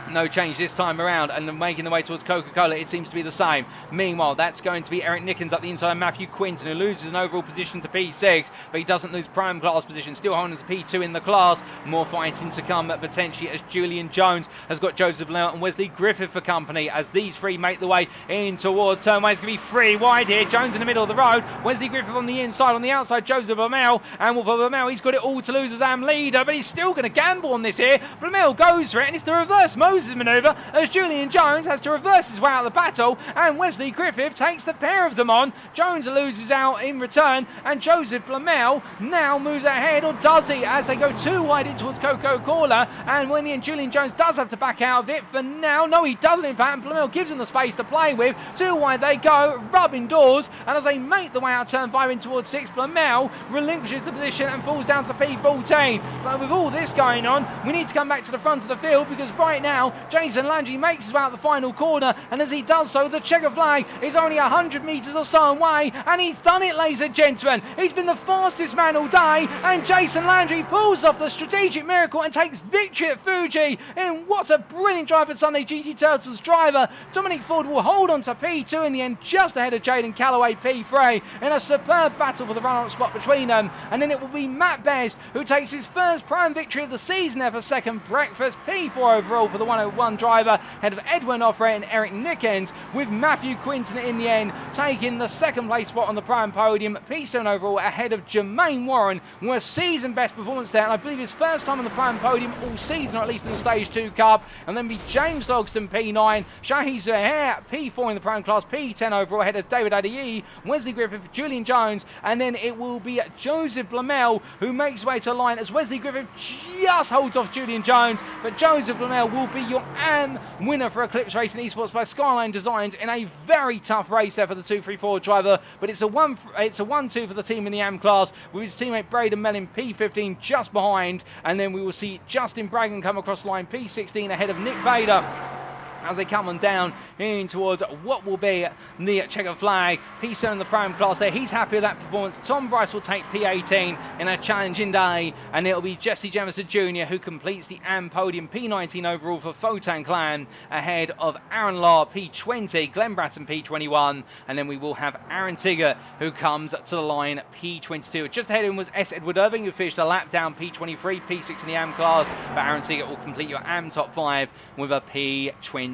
no change this time around, and making the way towards Coca-Cola, it seems to be the same. Meanwhile, that's going to be Eric Nickens up the inside of Matthew Quinton, who loses an overall position to P6, but he doesn't lose prime class position, still holding to P2 in the class. More fighting to come, potentially, as Julian Jones has got Joseph Blount and Wesley Griffith for company as these three make the way in towards turn 1. It's going to be 3 wide here. Jones in the middle of the road, Wesley Griffith on the inside, on the outside Joseph Blount, and with Blount he's got it all to lose as AM leader, but he's still going to gamble on this here. Blount goes for it, and it's the reverse Moses manoeuvre as Julian Jones has to reverse his way out of the battle, and Wesley Griffith takes the pair of them on. Jones loses out in return, and Joseph Blount now moves ahead, or does he, as they go 2 wide in towards Coca-Cola, and when the end Julian Jones does have to back out of it for now. No, he doesn't in fact, and Blount gives him the space to play with. 2 wide they go, rubbing doors, and as they make the way out turn 5 in towards 6, Blount relinquishes the position and falls down to P14. But with all this going on, we need to come back to the front of the field, because right now Jason Landry makes his way out the final corner, and as he does so, the checker flag is only 100 metres or so away, and he's done it, ladies and gentlemen. He's been the fastest man all day, and Jason Landry pulls off the strategic miracle and takes victory at Fuji in what a brilliant drive for Sunday GT Turtles driver. Dominic Ford will hold on to P2 in the end, just ahead of Jaden Calloway P3 in a superb battle for the run-up spot between them, and then it will be Matt Best who takes his first prime victory of the season there for second breakfast, P4 overall for the 101 driver, ahead of Edwin Onofre and Eric Nickens, with Matthew Quinton in the end taking the second place spot on the prime podium, P7 overall ahead of Jermaine Warren, with a season best performance there, and I believe his first time on the prime podium all season, or at least in the Stage 2 Cup. And then be James Logston P9, Shajee Zuhair P4 in the prime class, P10 overall ahead of David Adeyi, Wesley Griffith, Julian Jones, and then it will be Joseph Blount who makes his way to a line as Wesley Griffith just holds off Julian Jones, but Joseph Blount will be your winner for Eclipse Racing Esports by Skyline Designs in a very tough race there for the 234 driver, but it's a 1-2 for the team in the AM class, with his teammate Braden Mellin P15 just behind, and then we will see Justin Braggon come across the line P16 ahead of Nick Vader as they come on down in towards what will be the checker flag. P7 in the prime class there. He's happy with that performance. Tom Bryce will take P18 in a challenging day, and it'll be Jesse Jemison Jr. who completes the AM podium, P19 overall for Photan Clan, ahead of Aaron Lahr P20, Glenn Bratton P21, and then we will have Aaron Tigger who comes to the line P22. Just ahead of him was S. Edward Irving, who finished a lap down P23, P6 in the AM class, but Aaron Tigger will complete your AM top 5 with a P22.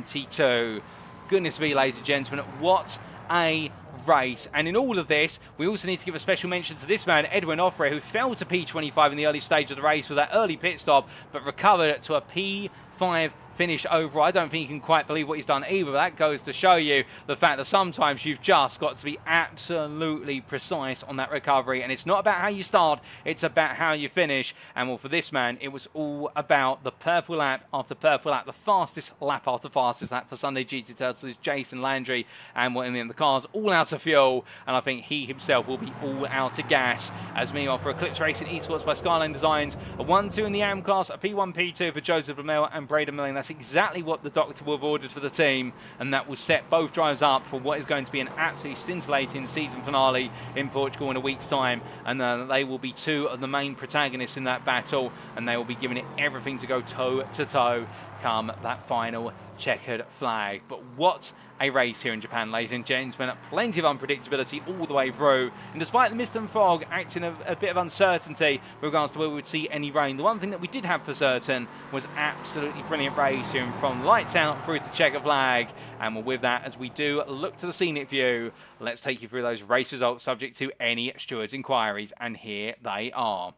Goodness me, ladies and gentlemen, what a race. And in all of this, we also need to give a special mention to this man, Edwin Onofre, who fell to P25 in the early stage of the race with that early pit stop, but recovered to a P5 finish overall. I don't think he can quite believe what he's done either. That goes to show you the fact that sometimes you've just got to be absolutely precise on that recovery. And it's not about how you start, it's about how you finish. And well, for this man, it was all about the purple lap after purple lap, the fastest lap after fastest lap for Sunday GT Turtles is Jason Landry. And well, in the end, the car's all out of fuel. And I think he himself will be all out of gas. As meanwhile, for Eclipse Racing Esports by Skyline Designs, a 1-2 in the AM class, a P1, P2 for Joseph Lamel and Braden Milling. That's exactly what the doctor will have ordered for the team, and that will set both drivers up for what is going to be an absolutely scintillating season finale in Portugal in a week's time. And they will be two of the main protagonists in that battle, and they will be giving it everything to go toe-to-toe come that final checkered flag. But what a race here in Japan, ladies and gentlemen. Plenty of unpredictability all the way through. And despite the mist and fog acting a bit of uncertainty with regards to where we would see any rain, the one thing that we did have for certain was absolutely brilliant racing from lights out through to checker flag. And with that, as we do look to the scenic view, let's take you through those race results subject to any stewards' inquiries. And here they are.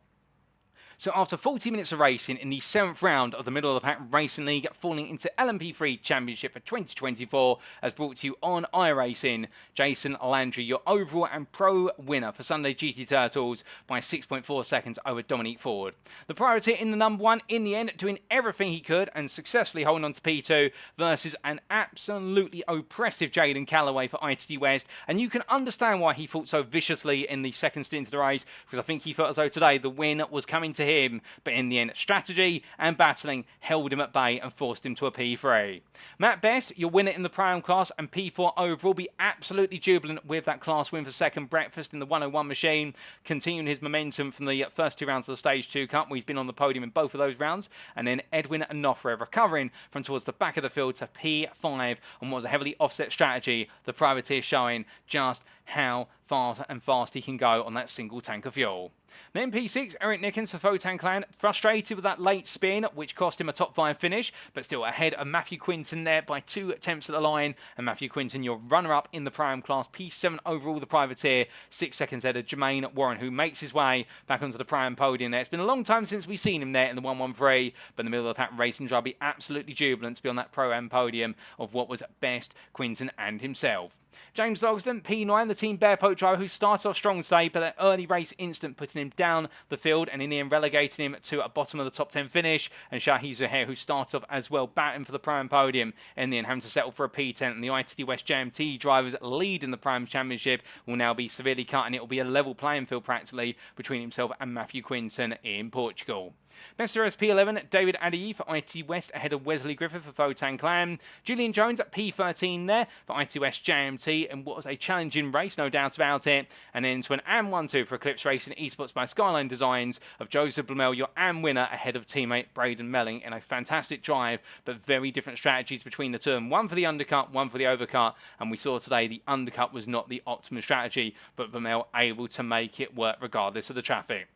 So after 40 minutes of racing in the 7th round of the Middle of the Pack Racing League, falling into LMP3 Championship for 2024, as brought to you on iRacing, Jason Landry, your overall and pro winner for Sunday GT Turtles by 6.4 seconds over Dominique Ford. The priority in the number one in the end, doing everything he could and successfully holding on to P2 versus an absolutely oppressive Jaden Calloway for ITD West. And you can understand why he fought so viciously in the second stint of the race, because I think he felt as though today the win was coming to him, but in the end, strategy and battling held him at bay and forced him to a P3. Matt Best, your winner in the Prime class and P4 overall, be absolutely jubilant with that class win for second. Breakfast in the 101 machine, continuing his momentum from the first two rounds of the Stage 2 Cup, where he's been on the podium in both of those rounds. And then Edwin Onofre recovering from towards the back of the field to P5 on what was a heavily offset strategy. The privateer showing just how fast he can go on that single tank of fuel. Then P6, Eric Nickens for Photan Clan, frustrated with that late spin, which cost him a top 5 finish, but still ahead of Matthew Quinton there by 2 attempts at the line. And Matthew Quinton, your runner-up in the Prime class, P7 overall, the privateer, 6 seconds ahead of Jermaine Warren, who makes his way back onto the Prime podium there. It's been a long time since we've seen him there in the 113, but in the middle of the pack racing drive, be absolutely jubilant to be on that Pro-Am podium of what was Best, Quinton and himself. James Logsdon, P9, the Team Bear Poke driver, who started off strong today, but that early race instant putting him down the field and in the end relegating him to a bottom of the top 10 finish. And Shajee Zuhair, who started off as well, batting for the Prime podium, in the end having to settle for a P10. And the ITD West JMT drivers lead in the Prime Championship will now be severely cut, and it will be a level playing field practically between himself and Matthew Quinton in Portugal. Best P11, David Adey for IT West ahead of Wesley Griffith for Photan Clan. Julian Jones at P13 there for IT West JMT, and what was a challenging race, no doubt about it. And then to an AM1-2 for Eclipse Racing Esports by Skyline Designs of Joseph Blamel, your AM winner ahead of teammate Braden Melling in a fantastic drive, but very different strategies between the two. One for the undercut, one for the overcut, and we saw today the undercut was not the optimum strategy, but Blamel able to make it work regardless of the traffic.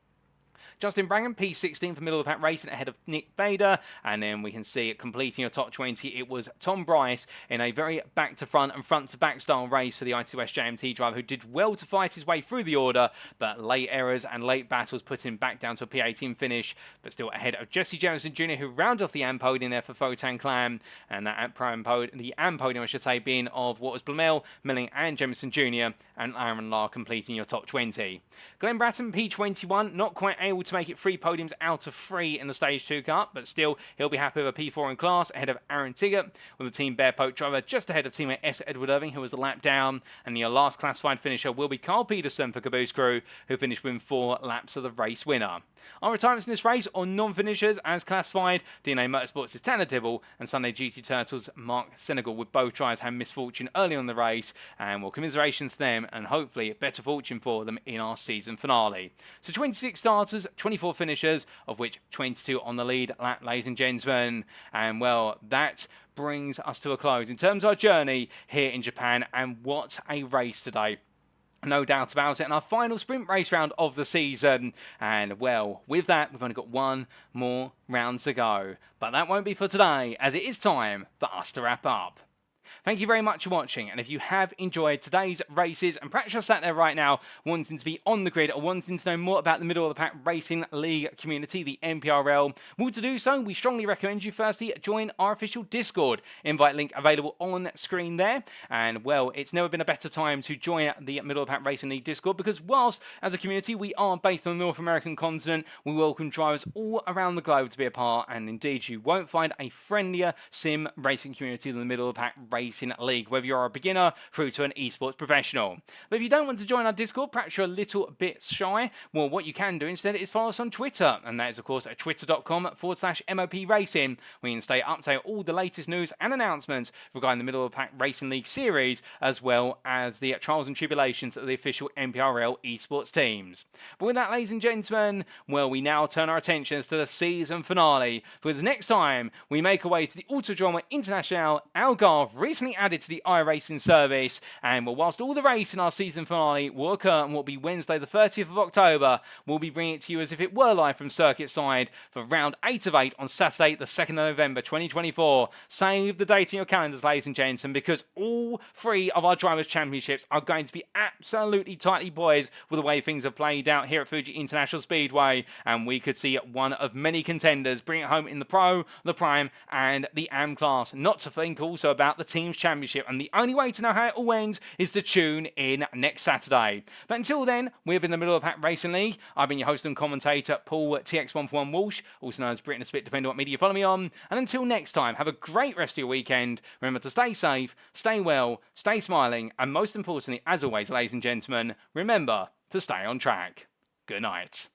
Justin Brangham, P16 for Middle of the Pack Racing ahead of Nick Bader. And then we can see it completing a top 20. It was Tom Bryce in a very back-to-front and front-to-back style race for the ITD West JMT driver, who did well to fight his way through the order, but late errors and late battles put him back down to a P18 finish, but still ahead of Jesse Jameson Jr., who rounded off the AM podium there for Photan Clan. And that the AM podium, I should say, being of what was Blamel, Milling and Jameson Jr., and Aaron Lahr completing your top 20. Glenn Bratton, P21, not quite able to make it 3 podiums out of 3 in the Stage 2 Cup, but still he'll be happy with a P4 in class ahead of Aaron Tiggett, with the Team Bear Poke driver just ahead of teammate S. Edward Irving, who was a lap down. And your last classified finisher will be Carl Peterson for Caboose Crew, who finished within 4 laps of the race winner. Our retirements in this race are non-finishers as classified. DNA Motorsports' Tanner Dibble and Sunday GT Turtles' Mark Senegal, with both drivers having misfortune early on in the race, and well, commiserations to them and hopefully better fortune for them in our season finale. So 26 starters, 24 finishers, of which 22 on the lead lap, ladies and gentlemen. And well, that brings us to a close in terms of our journey here in Japan, and what a race today. No doubt about it. And our final sprint race round of the season. And well, with that, we've only got 1 more round to go. But that won't be for today, as it is time for us to wrap up. Thank you very much for watching, and if you have enjoyed today's races and perhaps you're sat there right now wanting to be on the grid or wanting to know more about the Middle of the Pack Racing League community, the MPRL, well, to do so, we strongly recommend you firstly join our official Discord. Invite link available on screen there, and well, it's never been a better time to join the Middle of the Pack Racing League Discord, because whilst as a community we are based on the North American continent, we welcome drivers all around the globe to be a part, and indeed you won't find a friendlier sim racing community than the Middle of the Pack Racing League, whether you're a beginner through to an esports professional. But if you don't want to join our Discord, perhaps you're a little bit shy, well, what you can do instead is follow us on Twitter, and that is of course at twitter.com/MOP Racing, where you can stay up to date all the latest news and announcements regarding the Middle of the Pack Racing League series, as well as the trials and tribulations of the official MPRL esports teams. But with that, ladies and gentlemen, well, we now turn our attentions to the season finale, because next time we make our way to the Autodromo International Algarve, recently added to the iRacing service, and well, whilst all the race in our season finale will occur and will be Wednesday the 30th of October, we'll be bringing it to you as if it were live from circuit side for round 8 of 8 on Saturday the 2nd of November 2024. Save the date in your calendars, ladies and gentlemen, because all 3 of our Drivers' Championships are going to be absolutely tightly poised with the way things have played out here at Fuji International Speedway, and we could see one of many contenders bring it home in the Pro, the Prime, and the AM class. Not to think also about the Teams Championship, and the only way to know how it all ends is to tune in next Saturday. But until then, we've been the Middle of the Pack Racing League. I've been your host and commentator, Paul TX141 Walsh, also known as Britain a Spit, depending on what media you follow me on. And until next time, have a great rest of your weekend. Remember to stay safe, stay well, stay smiling, and most importantly, as always, ladies and gentlemen, remember to stay on track. Good night.